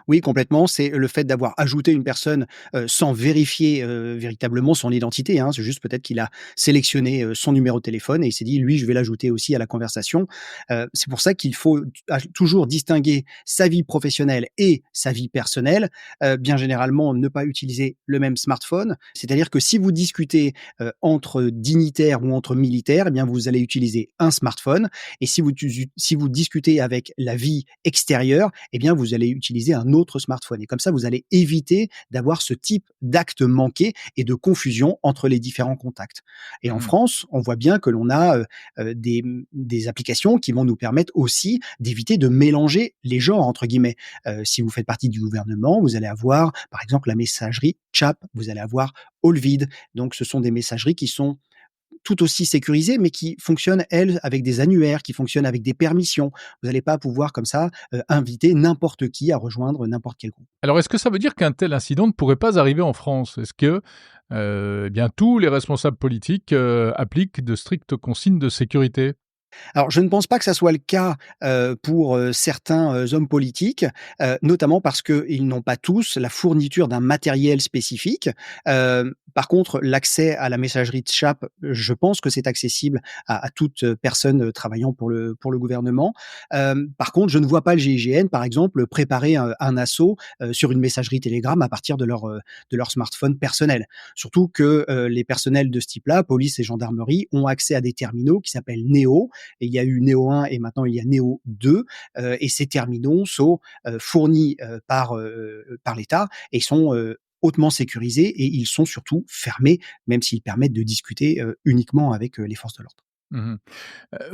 Oui, complètement. C'est le fait d'avoir ajouté une personne, sans vérifier, véritablement son identité, hein. C'est juste peut-être qu'il a sélectionné, son numéro de téléphone et il s'est dit: «Lui, je vais l'ajouter aussi à la conversation». C'est pour ça qu'il faut toujours distinguer sa vie professionnelle et sa vie personnelle. Bien généralement, ne pas utiliser le même smartphone. C'est-à-dire que si vous discutez, entre dignitaires ou entre militaires, eh bien, vous allez utiliser un smartphone et si vous discutez avec la vie extérieure, eh bien, vous allez utiliser un autre smartphone. Et comme ça, vous allez éviter d'avoir ce type d'acte manqué et de confusion entre les différents contacts. Et en Mmh. France, on voit bien que l'on a des applications qui vont nous permettre aussi d'éviter de mélanger les genres, entre guillemets. Si vous faites partie du gouvernement, vous allez avoir, par exemple, la messagerie Chat, vous allez avoir Allvid. Donc, ce sont des messageries qui sont tout aussi sécurisées, mais qui fonctionnent, elles, avec des annuaires, qui fonctionnent avec des permissions. Vous n'allez pas pouvoir comme ça inviter n'importe qui à rejoindre n'importe quel groupe. Alors est-ce que ça veut dire qu'un tel incident ne pourrait pas arriver en France? Est-ce que, eh bien tous les responsables politiques, appliquent de strictes consignes de sécurité? Alors, je ne pense pas que ça soit le cas, pour, certains, hommes politiques, notamment parce qu'ils n'ont pas tous la fourniture d'un matériel spécifique. Par contre, l'accès à la messagerie de chat, je pense que c'est accessible à toute, personne, travaillant pour le gouvernement. Par contre, je ne vois pas le GIGN, par exemple, préparer un assaut, sur une messagerie Telegram à partir de leur smartphone personnel. Surtout que, les personnels de ce type-là, police et gendarmerie, ont accès à des terminaux qui s'appellent Neo, et il y a eu Neo 1 et maintenant il y a Neo 2, et ces terminaux sont fournis par l'État et sont hautement sécurisés et ils sont surtout fermés, même s'ils permettent de discuter uniquement avec les forces de l'ordre. Mmh.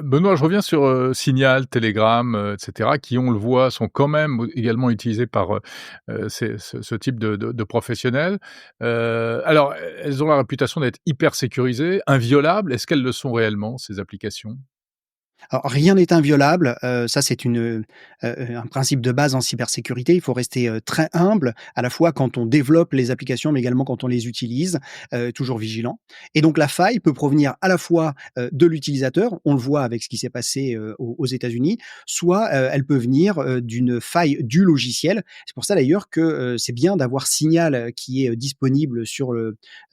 Benoît, je reviens sur, Signal, Telegram, et cetera, qui, on le voit, sont quand même également utilisés par, ce type de professionnels. Alors, elles ont la réputation d'être hyper sécurisées, inviolables. Est-ce qu'elles le sont réellement, ces applications? Alors rien n'est inviolable, ça c'est un principe de base en cybersécurité. Il faut rester, très humble, à la fois quand on développe les applications, mais également quand on les utilise, toujours vigilant. Et donc la faille peut provenir à la fois, de l'utilisateur, on le voit avec ce qui s'est passé, aux États-Unis, soit, elle peut venir, d'une faille du logiciel. C'est pour ça d'ailleurs que, c'est bien d'avoir Signal, qui est, disponible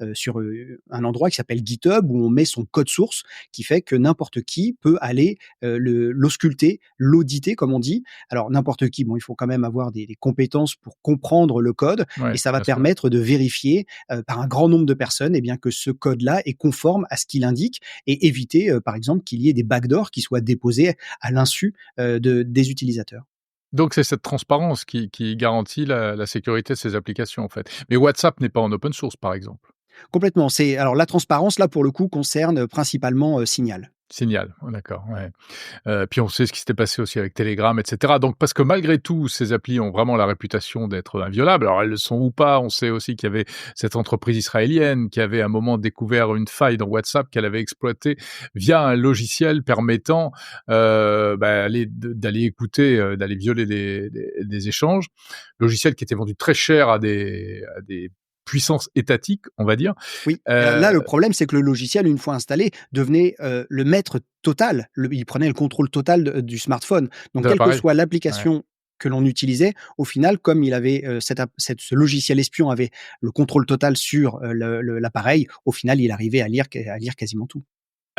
un endroit qui s'appelle GitHub où on met son code source, qui fait que n'importe qui peut aller l'ausculter, l'auditer comme on dit. Alors n'importe qui, bon, il faut quand même avoir des compétences pour comprendre le code et Ouais, ça va bien sûr. permettre de vérifier par un grand nombre de personnes eh bien, que ce code-là est conforme à ce qu'il indique et éviter par exemple qu'il y ait des backdoors qui soient déposés à l'insu des utilisateurs. Donc c'est cette transparence qui garantit la sécurité de ces applications, en fait. Mais WhatsApp n'est pas en open source, par exemple? Complètement. Alors la transparence là pour le coup concerne principalement Signal. Signal, oh d'accord, ouais. Puis on sait ce qui s'était passé aussi avec Telegram et cetera. Donc parce que malgré tout, ces applis ont vraiment la réputation d'être inviolables. Alors elles le sont ou pas. On sait aussi qu'il y avait cette entreprise israélienne qui avait à un moment découvert une faille dans WhatsApp qu'elle avait exploitée via un logiciel permettant, d'aller écouter, d'aller violer des échanges. Logiciel qui était vendu très cher à des puissances étatiques, on va dire. Oui, là, Heu, le problème, c'est que le logiciel, une fois installé, devenait, le maître total. Il prenait le contrôle total du smartphone. Donc de quelle que l'appareil. soit Ouais. l'application que l'on utilisait, au final, comme il avait, ce logiciel espion avait le contrôle total sur, l'appareil, au final, il arrivait à lire quasiment tout.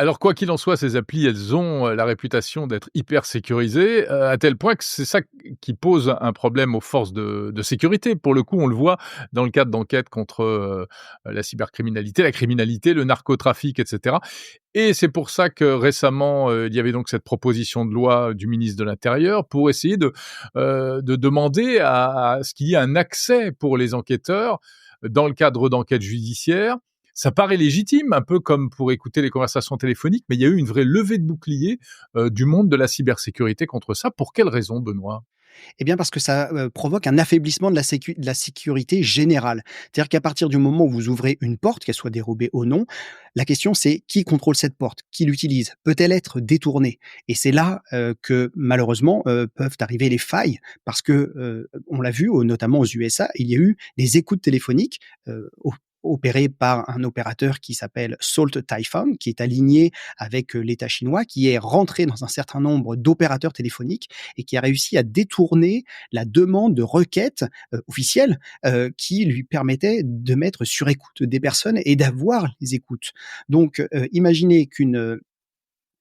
Alors quoi qu'il en soit, ces applis, elles ont, la réputation d'être hyper sécurisées, à tel point que c'est ça qui pose un problème aux forces de sécurité. Pour le coup, on le voit dans le cadre d'enquêtes contre, la cybercriminalité, la criminalité, le narcotrafic et cetera, et c'est pour ça que récemment, il y avait donc cette proposition de loi du ministre de l'Intérieur pour essayer de demander à ce qu'il y ait un accès pour les enquêteurs dans le cadre d'enquêtes judiciaires. Ça paraît légitime, un peu comme pour écouter les conversations téléphoniques, mais il y a eu une vraie levée de bouclier, du monde de la cybersécurité contre ça. Pour quelle raison, Benoît? Eh bien, parce que ça, provoque un affaiblissement de la sécurité générale. C'est-à-dire qu'à partir du moment où vous ouvrez une porte, qu'elle soit dérobée ou non, la question c'est: qui contrôle cette porte? Qui l'utilise? Peut-elle être détournée? Et c'est là, que malheureusement, peuvent arriver les failles parce que, on l'a vu notamment aux USA, il y a eu des écoutes téléphoniques, opéré par un opérateur qui s'appelle Salt Typhoon, qui est aligné avec l'État chinois, qui est rentré dans un certain nombre d'opérateurs téléphoniques et qui a réussi à détourner la demande de requête officielle qui lui permettait de mettre sur écoute des personnes et d'avoir les écoutes. Donc, imaginez qu'une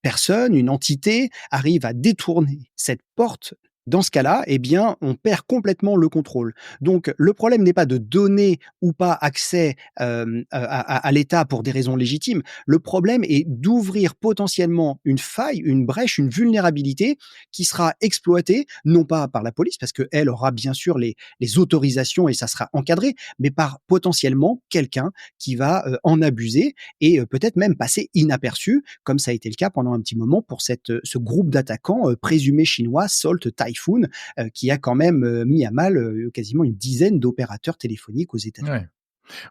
personne, une entité arrive à détourner cette porte. Dans ce cas-là, eh bien, on perd complètement le contrôle. Donc, le problème n'est pas de donner ou pas accès à l'État pour des raisons légitimes. Le problème est d'ouvrir potentiellement une faille, une brèche, une vulnérabilité qui sera exploitée, non pas par la police, parce qu'elle aura bien sûr les autorisations et ça sera encadré, mais par potentiellement quelqu'un qui va en abuser et peut-être même passer inaperçu, comme ça a été le cas pendant un petit moment pour ce groupe d'attaquants présumés chinois, Salt Typhoon, qui a quand même mis à mal quasiment une dizaine d'opérateurs téléphoniques aux États-Unis. Ouais.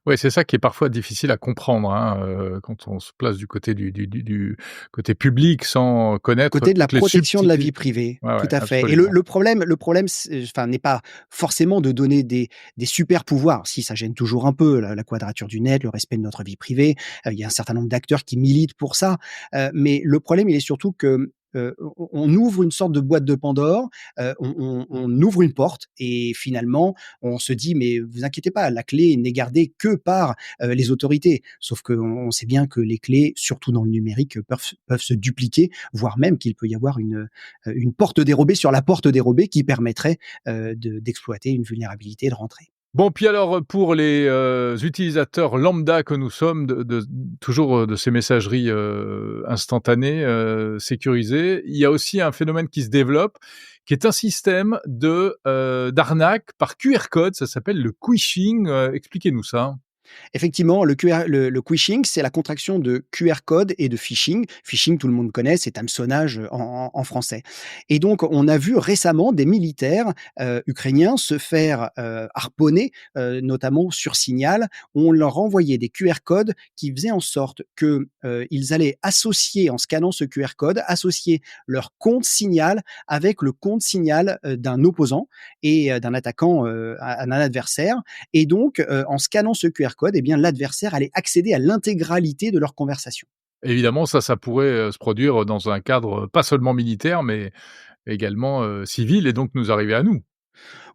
Ouais, c'est ça qui est parfois difficile à comprendre, hein, quand on se place du côté du côté public sans connaître Côté de la toutes les protection de la vie subtilités. privée, Ouais, tout ouais, à fait. Et absolument. le problème, enfin, n'est pas forcément de donner des super pouvoirs. Si ça gêne toujours un peu la quadrature du net, le respect de notre vie privée. Il y a un certain nombre d'acteurs qui militent pour ça. Mais le problème, il est surtout que on ouvre une sorte de boîte de Pandore, on ouvre une porte et finalement on se dit mais vous inquiétez pas, la clé n'est gardée que par les autorités. Sauf qu'on sait bien que les clés, surtout dans le numérique, peuvent se dupliquer, voire même qu'il peut y avoir une porte dérobée sur la porte dérobée qui permettrait d'exploiter une vulnérabilité et de rentrer. Bon, puis alors, pour les, utilisateurs lambda que nous sommes toujours, de ces messageries, instantanées, sécurisées, il y a aussi un phénomène qui se développe, qui est un système d'arnaque par QR code, ça s'appelle le phishing, expliquez-nous ça? Effectivement, le quishing, c'est la contraction de QR code et de phishing. Phishing, tout le monde connaît, c'est hameçonnage en français. Et donc, on a vu récemment des militaires ukrainiens se faire harponner, notamment sur Signal. On leur envoyait des QR codes qui faisaient en sorte que ils allaient associer, en scannant ce QR code, associer leur compte Signal avec le compte Signal d'un opposant et d'un attaquant, d'un adversaire. Et donc, en scannant ce QR code, eh bien, l'adversaire allait accéder à l'intégralité de leur conversation. Évidemment, ça pourrait, se produire dans un cadre, pas seulement militaire, mais également, civil et donc nous arriver à nous.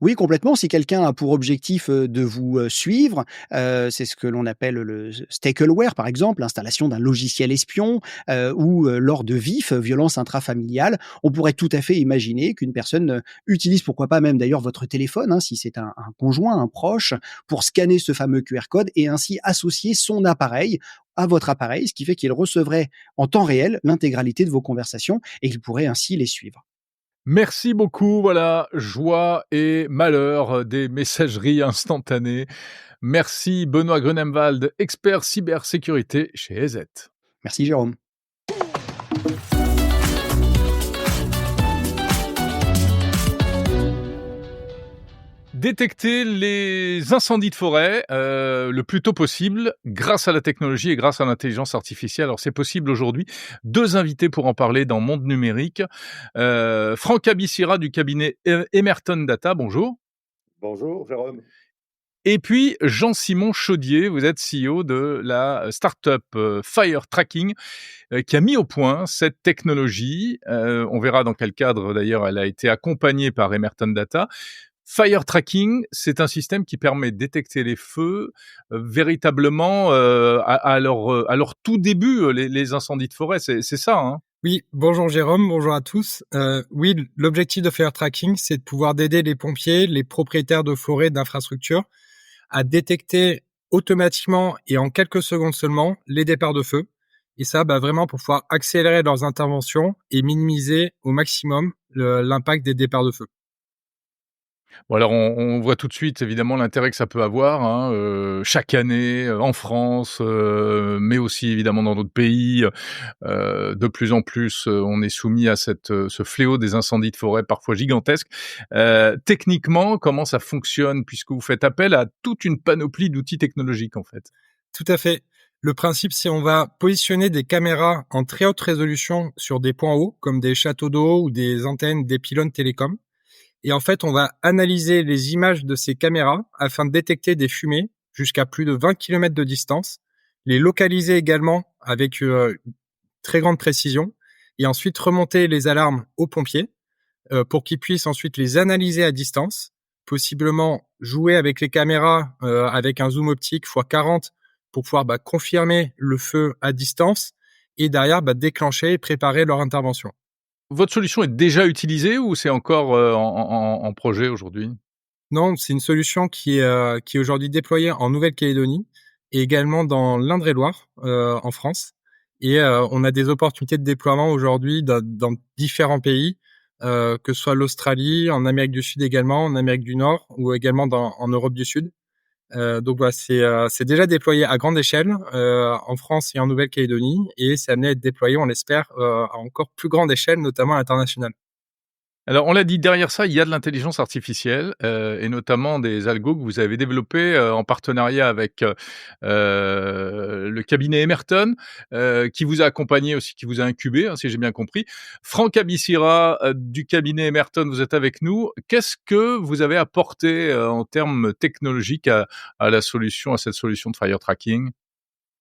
Oui, complètement. Si quelqu'un a pour objectif, de vous, suivre, c'est ce que l'on appelle le stalkerware, par exemple, l'installation d'un logiciel espion, ou, lors de vifs violences intrafamiliales, on pourrait tout à fait imaginer qu'une personne, utilise pourquoi pas même d'ailleurs votre téléphone, hein, si c'est un conjoint, un proche, pour scanner ce fameux QR code et ainsi associer son appareil à votre appareil, ce qui fait qu'il recevrait en temps réel l'intégralité de vos conversations et il pourrait ainsi les suivre. Merci beaucoup, voilà, joie et malheur des messageries instantanées. Merci Benoît Grunemwald, expert cybersécurité chez EZ. Merci Jérôme. Détecter les incendies de forêt, le plus tôt possible grâce à la technologie et grâce à l'intelligence artificielle. Alors c'est possible aujourd'hui. 2 invités pour en parler dans Monde Numérique. Franck Abissira du cabinet Emerton Data, bonjour. Bonjour Jérôme. Et puis Jean-Simon Chaudier, vous êtes CEO de la start-up, Fire Tracking, qui a mis au point cette technologie. On verra dans quel cadre d'ailleurs elle a été accompagnée par Emerton Data. Fire Tracking, c'est un système qui permet de détecter les feux, véritablement, à leur tout début, les incendies de forêt, c'est ça, hein? Oui, bonjour Jérôme, bonjour à tous. Oui, l'objectif de Fire Tracking, c'est de pouvoir d'aider les pompiers, les propriétaires de forêts, d'infrastructures, à détecter automatiquement et en quelques secondes seulement les départs de feu. Et ça, vraiment pour pouvoir accélérer leurs interventions et minimiser au maximum l'impact des départs de feu. Bon alors on voit tout de suite évidemment l'intérêt que ça peut avoir, hein, chaque année, en France, mais aussi évidemment dans d'autres pays, de plus en plus, on est soumis à ce fléau des incendies de forêt parfois gigantesques. Techniquement, comment ça fonctionne puisque vous faites appel à toute une panoplie d'outils technologiques en fait? Tout à fait. Le principe, c'est on va positionner des caméras en très haute résolution sur des points hauts, comme des châteaux d'eau ou des antennes, des pylônes télécoms. Et en fait, on va analyser les images de ces caméras afin de détecter des fumées jusqu'à plus de 20 km de distance, les localiser également avec très grande précision, et ensuite remonter les alarmes aux pompiers pour qu'ils puissent ensuite les analyser à distance, possiblement jouer avec les caméras avec un zoom optique x40 pour pouvoir confirmer le feu à distance et derrière déclencher et préparer leur intervention. Votre solution est déjà utilisée ou c'est encore en projet aujourd'hui? Non, c'est une solution qui est aujourd'hui déployée en Nouvelle-Calédonie et également dans l'Indre-et-Loire en France. Et on a des opportunités de déploiement aujourd'hui dans différents pays, que ce soit l'Australie, en Amérique du Sud également, en Amérique du Nord ou également en Europe du Sud. Donc voilà, c'est déjà déployé à grande échelle en France et en Nouvelle-Calédonie, et c'est amené à être déployé, on l'espère, à encore plus grande échelle, notamment à l'international. Alors, on l'a dit, derrière ça, il y a de l'intelligence artificielle et notamment des algos que vous avez développés en partenariat avec le cabinet Emerton, qui vous a accompagné aussi, qui vous a incubé, hein, si j'ai bien compris. Franck Abissira du cabinet Emerton, vous êtes avec nous. Qu'est-ce que vous avez apporté en termes technologiques à cette solution de fire tracking?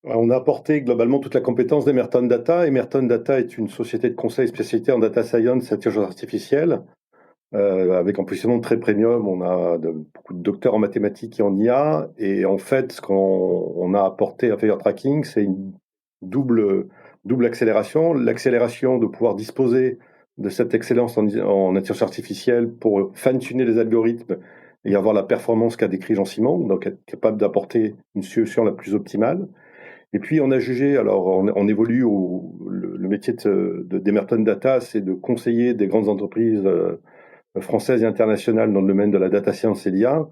On a apporté globalement toute la compétence d'Emerton Data. Emerton Data est une société de conseil spécialisée en data science et intelligence artificielle, avec un positionnement très premium. On a beaucoup de docteurs en mathématiques et en IA. Et en fait, ce qu'on a apporté à Fire Tracking, c'est une double accélération. L'accélération de pouvoir disposer de cette excellence en intelligence artificielle pour fine-tuner les algorithmes et avoir la performance qu'a décrit Jean-Simon, donc être capable d'apporter une solution la plus optimale. Et puis on a jugé, alors on évolue le métier d'Emerton Data, c'est de conseiller des grandes entreprises françaises et internationales dans le domaine de la data science et l'IA.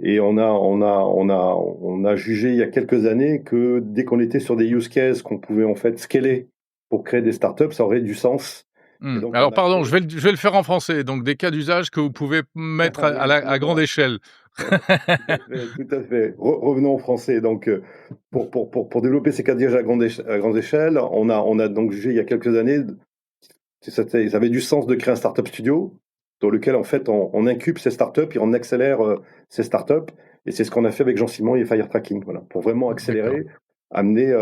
Et on a jugé il y a quelques années que dès qu'on était sur des use cases qu'on pouvait en fait scaler pour créer des startups, ça aurait du sens. Donc, alors pardon, je vais le faire en français. Donc des cas d'usage que vous pouvez mettre à grande échelle. Tout à fait. Revenons en français. Donc, pour développer ces cas d'usage à grande échelle, on a donc jugé il y a quelques années, ça avait du sens de créer un startup studio dans lequel en fait on incube ces startups et on accélère ces startups. Et c'est ce qu'on a fait avec Jean-Simon et Fire Tracking, voilà, pour vraiment accélérer, amener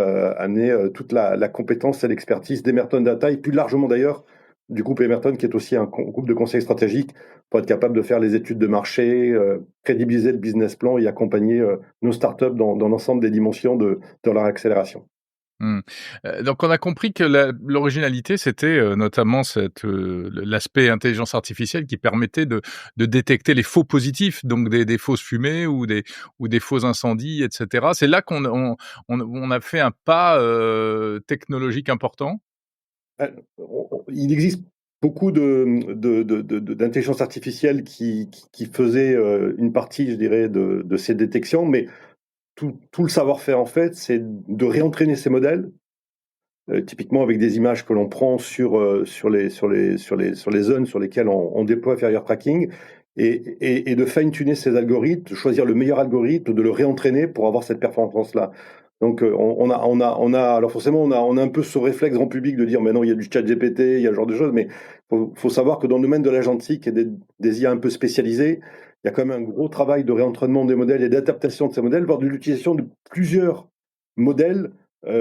toute la compétence et l'expertise d'Emerton Data et plus largement d'ailleurs du groupe Emerton, qui est aussi un groupe de conseil stratégique pour être capable de faire les études de marché, crédibiliser le business plan et accompagner nos startups dans l'ensemble des dimensions de leur accélération. Donc on a compris que l'originalité, c'était notamment l'aspect intelligence artificielle qui permettait de détecter les faux positifs, donc des fausses fumées ou des faux incendies, etc. C'est là qu'on a fait un pas technologique important. Il existe beaucoup d'intelligence artificielle qui faisait une partie, je dirais, de ces détections, mais tout le savoir-faire, en fait, c'est de réentraîner ces modèles, typiquement avec des images que l'on prend sur les zones sur lesquelles on déploie Fire Tracking, et de fine-tuner ces algorithmes, de choisir le meilleur algorithme, de le réentraîner pour avoir cette performance-là. Donc, alors forcément, on a un peu ce réflexe grand public de dire, mais non, il y a du chat GPT, il y a ce genre de choses, mais faut savoir que dans le domaine de l'agentique et des IA un peu spécialisés, il y a quand même un gros travail de réentraînement des modèles et d'adaptation de ces modèles, voire de l'utilisation de plusieurs modèles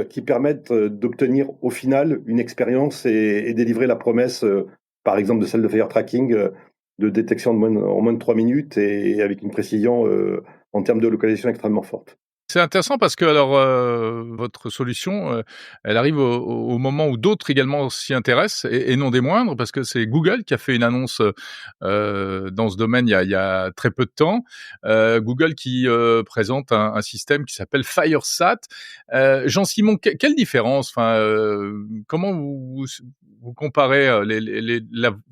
qui permettent d'obtenir au final une expérience et délivrer la promesse, par exemple de celle de Fire Tracking, de détection en moins de 3 minutes et avec une précision en termes de localisation extrêmement forte. C'est intéressant parce que votre solution, elle arrive au moment où d'autres également s'y intéressent et non des moindres, parce que c'est Google qui a fait une annonce dans ce domaine il y a très peu de temps. Google qui présente un système qui s'appelle FireSat. Jean-Simon, quelle différence? Comment vous comparez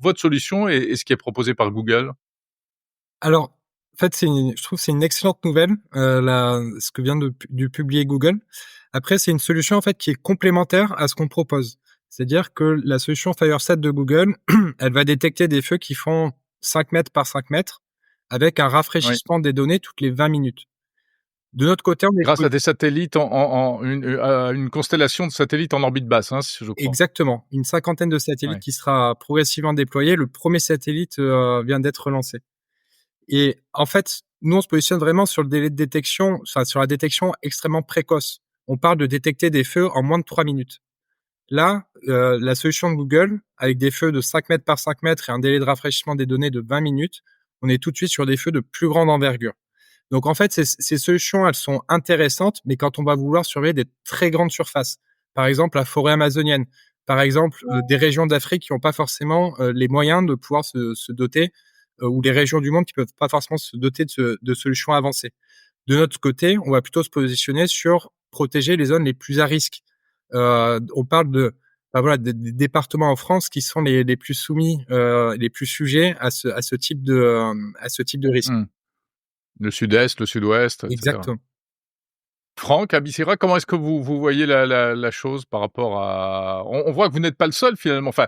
votre solution et ce qui est proposé par Google? Alors, en fait, je trouve que c'est une excellente nouvelle, ce que vient de publier Google. Après, c'est une solution en fait qui est complémentaire à ce qu'on propose. C'est-à-dire que la solution FireSat de Google, elle va détecter des feux qui font 5 mètres par 5 mètres avec un rafraîchissement des données toutes les 20 minutes. De notre côté, grâce à des satellites une constellation de satellites en orbite basse, hein, je crois. Exactement, une 50aine de satellites qui sera progressivement déployée. Le premier satellite vient d'être lancé. Et en fait, nous, on se positionne vraiment sur le délai de détection, sur la détection extrêmement précoce. On parle de détecter des feux en moins de 3 minutes. Là, la solution de Google, avec des feux de 5 mètres par 5 mètres et un délai de rafraîchissement des données de 20 minutes, on est tout de suite sur des feux de plus grande envergure. Donc, en fait, ces solutions, elles sont intéressantes, mais quand on va vouloir surveiller des très grandes surfaces, par exemple la forêt amazonienne, par exemple des régions d'Afrique qui n'ont pas forcément les moyens de pouvoir se doter, ou des régions du monde qui peuvent pas forcément se doter de solutions avancées. De notre côté, on va plutôt se positionner sur protéger les zones les plus à risque. On parle des départements en France qui sont les plus soumis, les plus sujets à ce type de risque. Le sud-est, le sud-ouest, etc. Exactement. Franck Abissira, comment est-ce que vous voyez la chose par rapport à... On voit que vous n'êtes pas le seul finalement. Enfin,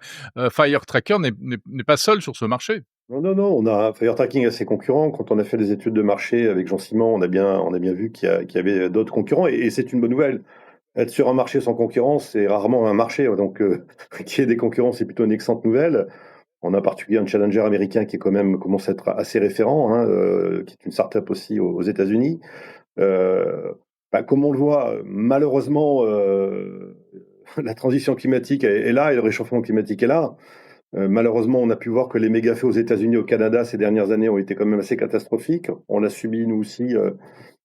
Firetracker n'est pas seul sur ce marché. Non, on a Firetracking a ses concurrents. Quand on a fait des études de marché avec Jean Simon, on a bien vu qu'il y avait d'autres concurrents, et c'est une bonne nouvelle. Être sur un marché sans concurrence, c'est rarement un marché, donc qu'il y ait des concurrents, c'est plutôt une excellente nouvelle. On a en particulier un challenger américain qui commence à être assez référent, qui est une start-up aussi aux États-Unis. Comme on le voit, malheureusement, la transition climatique est là et le réchauffement climatique est là. Malheureusement, on a pu voir que les méga-feux aux États-Unis, au Canada, ces dernières années ont été quand même assez catastrophiques. On l'a subi, nous aussi,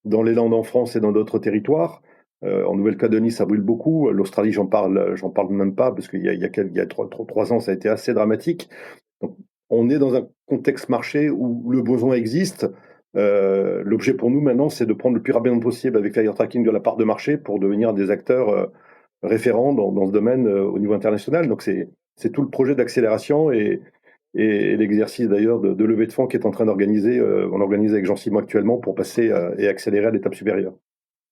dans les Landes en France et dans d'autres territoires. En Nouvelle-Calédonie, ça brûle beaucoup. L'Australie, j'en parle même pas, parce qu'il y a 3 ans, ça a été assez dramatique. Donc, on est dans un contexte marché où le besoin existe. L'objet pour nous maintenant, c'est de prendre le plus rapidement possible avec Firetracking de la part de marché pour devenir des acteurs référents dans ce domaine au niveau international. Donc c'est tout le projet d'accélération et l'exercice d'ailleurs de levée de fonds qui est en train d'organiser, on organise avec Jean Simon actuellement pour passer et accélérer à l'étape supérieure.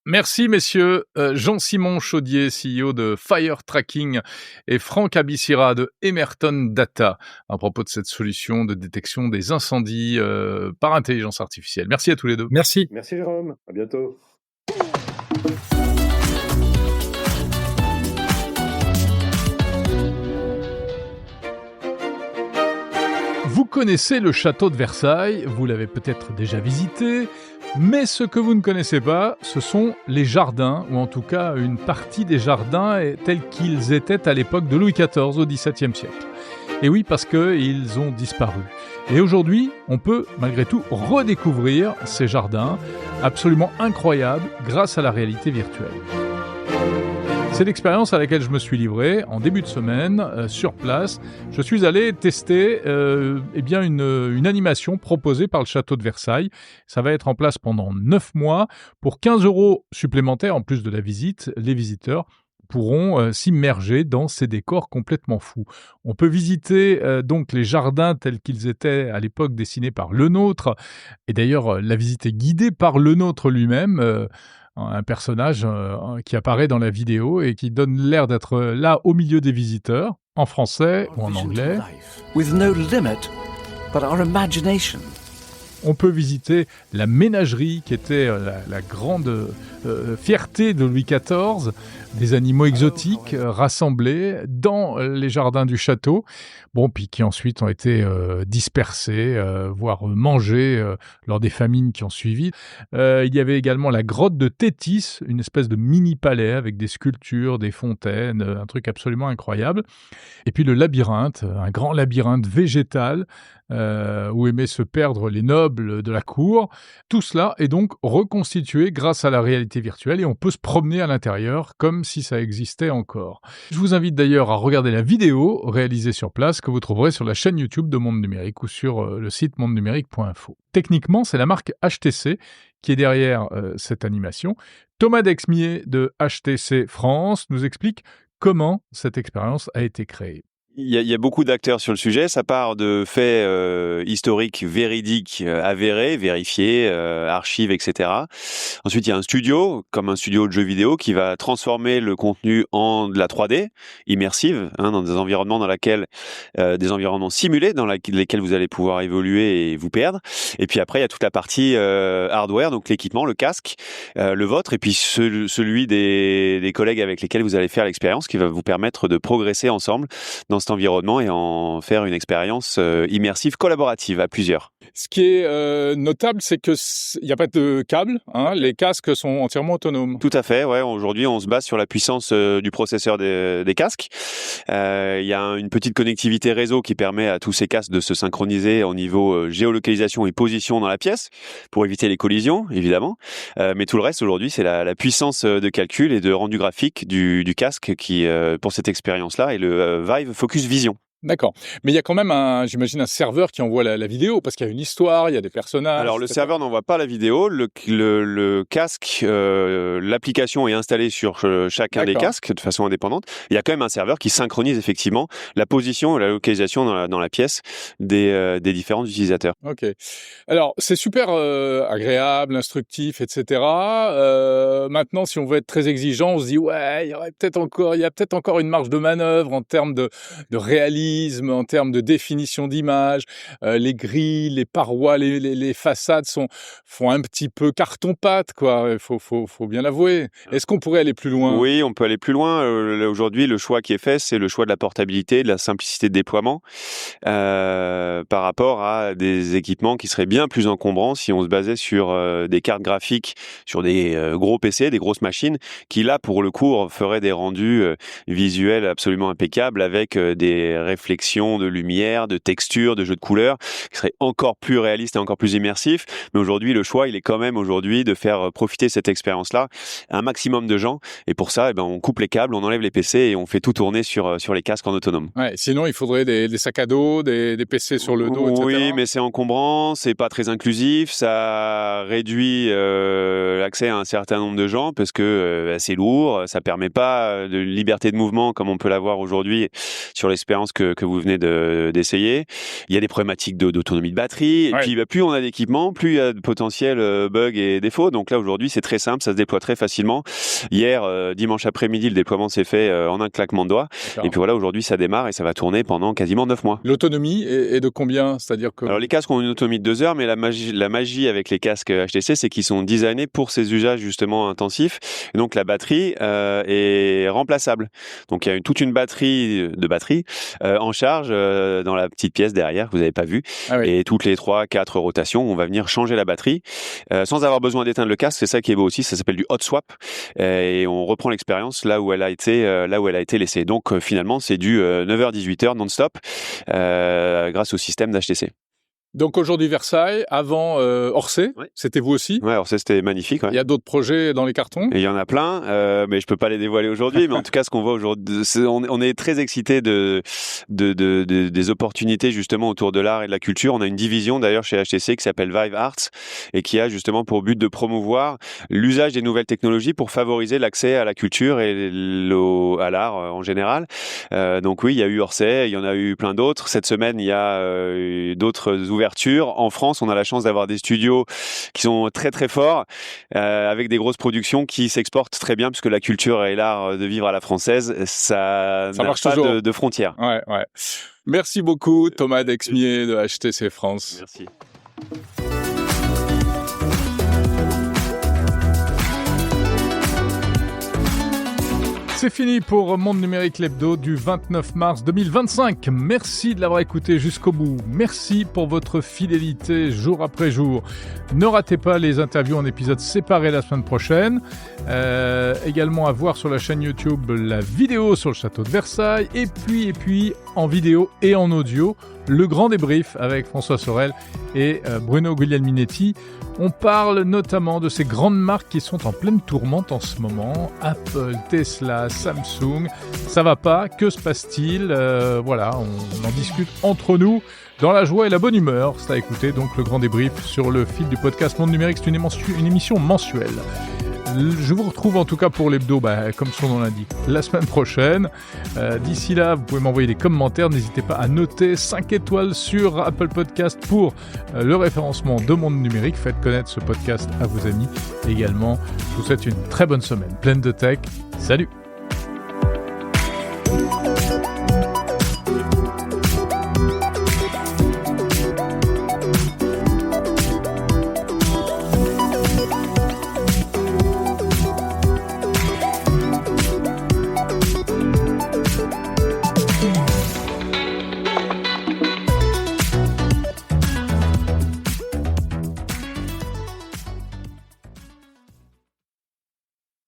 Merci messieurs, Jean-Simon Chaudier, CEO de Firetracking, et Franck Abissira de Emerton Data, à propos de cette solution de détection des incendies par intelligence artificielle. Merci à tous les deux. Merci. Merci Jérôme, à bientôt. Vous connaissez le château de Versailles, vous l'avez peut-être déjà visité, mais ce que vous ne connaissez pas, ce sont les jardins, ou en tout cas une partie des jardins tels qu'ils étaient à l'époque de Louis XIV au XVIIe siècle. Et oui, parce qu'ils ont disparu. Et aujourd'hui, on peut malgré tout redécouvrir ces jardins absolument incroyables grâce à la réalité virtuelle. C'est l'expérience à laquelle je me suis livré en début de semaine, sur place. Je suis allé tester une animation proposée par le château de Versailles. Ça va être en place pendant 9 mois. Pour 15 € supplémentaires, en plus de la visite, les visiteurs pourront s'immerger dans ces décors complètement fous. On peut visiter donc les jardins tels qu'ils étaient à l'époque dessinés par Lenôtre. Et d'ailleurs, la visite est guidée par Lenôtre lui-même, un personnage qui apparaît dans la vidéo et qui donne l'air d'être là au milieu des visiteurs, en français ou en anglais. With no limit, but our imagination. On peut visiter la ménagerie qui était la grande fierté de Louis XIV, des animaux exotiques rassemblés dans les jardins du château, puis qui ensuite ont été dispersés, voire mangés lors des famines qui ont suivi. Il y avait également la grotte de Thétis, une espèce de mini-palais avec des sculptures, des fontaines, un truc absolument incroyable. Et puis le labyrinthe, un grand labyrinthe végétal où aimaient se perdre les nobles de la cour. Tout cela est donc reconstitué grâce à la réalité virtuelle et on peut se promener à l'intérieur comme si ça existait encore. Je vous invite d'ailleurs à regarder la vidéo réalisée sur place que vous trouverez sur la chaîne YouTube de Monde Numérique ou sur le site mondenumérique.info. Techniquement, c'est la marque HTC qui est derrière cette animation. Thomas Dexmier de HTC France nous explique comment cette expérience a été créée. Il y a beaucoup d'acteurs sur le sujet. Ça part de faits historiques, véridiques, avérés, vérifiés, archives, etc. Ensuite, il y a un studio, comme un studio de jeux vidéo, qui va transformer le contenu en de la 3D immersive, dans des environnements des environnements simulés dans lesquels vous allez pouvoir évoluer et vous perdre. Et puis après, il y a toute la partie hardware, donc l'équipement, le casque, le vôtre, et puis celui des collègues avec lesquels vous allez faire l'expérience, qui va vous permettre de progresser ensemble dans cet environnement et en faire une expérience immersive collaborative à plusieurs. Ce qui est notable, c'est que il n'y a pas de câble, hein, les casques sont entièrement autonomes. Tout à fait, ouais. Aujourd'hui, on se base sur la puissance du processeur des casques. Il y a une petite connectivité réseau qui permet à tous ces casques de se synchroniser au niveau géolocalisation et position dans la pièce pour éviter les collisions, évidemment. Mais tout le reste, aujourd'hui, c'est la puissance de calcul et de rendu graphique du casque qui, pour cette expérience-là, est le Vive Focus Vision. D'accord. Mais il y a quand même, j'imagine, un serveur qui envoie la vidéo, parce qu'il y a une histoire, il y a des personnages. Alors, le serveur n'envoie pas la vidéo. Le casque, l'application est installée sur chacun des casques de façon indépendante. Il y a quand même un serveur qui synchronise effectivement la position et la localisation dans la pièce des différents utilisateurs. Ok. Alors, c'est super agréable, instructif, etc. Maintenant, si on veut être très exigeant, on se dit, ouais, il y a peut-être encore une marge de manœuvre en termes de réalisme, en termes de définition d'image, les grilles, les parois, les façades font un petit peu carton-pâte, quoi. Il faut bien l'avouer. Est-ce qu'on pourrait aller plus loin ? Oui, on peut aller plus loin. Aujourd'hui, le choix qui est fait, c'est le choix de la portabilité, de la simplicité de déploiement, par rapport à des équipements qui seraient bien plus encombrants si on se basait sur des cartes graphiques, sur des gros PC, des grosses machines, qui là, pour le coup, feraient des rendus visuels absolument impeccables avec des réflexions de lumière, de texture, de jeux de couleurs, qui seraient encore plus réalistes et encore plus immersifs. Mais aujourd'hui, le choix, il est quand même aujourd'hui de faire profiter cette expérience-là à un maximum de gens. Et pour ça, on coupe les câbles, on enlève les PC et on fait tout tourner sur les casques en autonome. Ouais, sinon, il faudrait des sacs à dos, des PC sur le dos, etc. Oui, mais c'est encombrant, c'est pas très inclusif, ça réduit l'accès à un certain nombre de gens parce que c'est lourd, ça permet pas de liberté de mouvement comme on peut l'avoir aujourd'hui sur l'expérience que vous venez d'essayer. Il y a des problématiques d'autonomie de batterie. Et puis, plus on a d'équipements, plus il y a de potentiels bugs et défauts. Donc là, aujourd'hui, c'est très simple, ça se déploie très facilement. Hier, dimanche après-midi, le déploiement s'est fait en un claquement de doigts. D'accord. Et puis voilà, aujourd'hui, ça démarre et ça va tourner pendant quasiment 9 mois. L'autonomie est de combien ? C'est-à-dire que... Alors, les casques ont une autonomie de 2 heures, mais la magie avec les casques HTC, c'est qu'ils sont designés pour ces usages justement intensifs. Et donc, la batterie est remplaçable. Donc, il y a toute une batterie en charge dans la petite pièce derrière que vous n'avez pas vue. Ah oui. Et toutes les 3-4 rotations, on va venir changer la batterie sans avoir besoin d'éteindre le casque. C'est ça qui est beau aussi. Ça s'appelle du hot swap et on reprend l'expérience là où elle a été laissée. Donc finalement, c'est du 9h-18h non-stop grâce au système d'HTC. Donc aujourd'hui Versailles, avant Orsay, c'était vous aussi ? Ouais, Orsay c'était magnifique. Ouais. Il y a d'autres projets dans les cartons ? Et il y en a plein, mais je peux pas les dévoiler aujourd'hui. Mais en tout cas, ce qu'on voit aujourd'hui, on est très excités des opportunités justement autour de l'art et de la culture. On a une division d'ailleurs chez HTC qui s'appelle Vive Arts et qui a justement pour but de promouvoir l'usage des nouvelles technologies pour favoriser l'accès à la culture et à l'art en général. Donc oui, il y a eu Orsay, il y en a eu plein d'autres. Cette semaine, il y a d'autres ouvertures. En France, on a la chance d'avoir des studios qui sont très très forts, avec des grosses productions qui s'exportent très bien, puisque la culture et l'art de vivre à la française, ça n'a pas de frontières. Ouais. Merci beaucoup Thomas Dexmier de HTC France. Merci. C'est fini pour Monde Numérique l'hebdo du 29 mars 2025. Merci de l'avoir écouté jusqu'au bout. Merci pour votre fidélité jour après jour. Ne ratez pas les interviews en épisodes séparés la semaine prochaine. Également à voir sur la chaîne YouTube la vidéo sur le château de Versailles. Et puis en vidéo et en audio, le grand débrief avec François Sorel et Bruno Guglielminetti. On parle notamment de ces grandes marques qui sont en pleine tourmente en ce moment. Apple, Tesla, Samsung. Ça va pas, que se passe-t-il ? Voilà, on en discute entre nous dans la joie et la bonne humeur. C'est à écouter donc le grand débrief sur le fil du podcast Monde Numérique. C'est une émission mensuelle. Je vous retrouve en tout cas pour l'hebdo, comme son nom l'indique, la semaine prochaine. D'ici là, vous pouvez m'envoyer des commentaires. N'hésitez pas à noter 5 étoiles sur Apple Podcast pour le référencement de Monde Numérique. Faites connaître ce podcast à vos amis également. Je vous souhaite une très bonne semaine pleine de tech. Salut!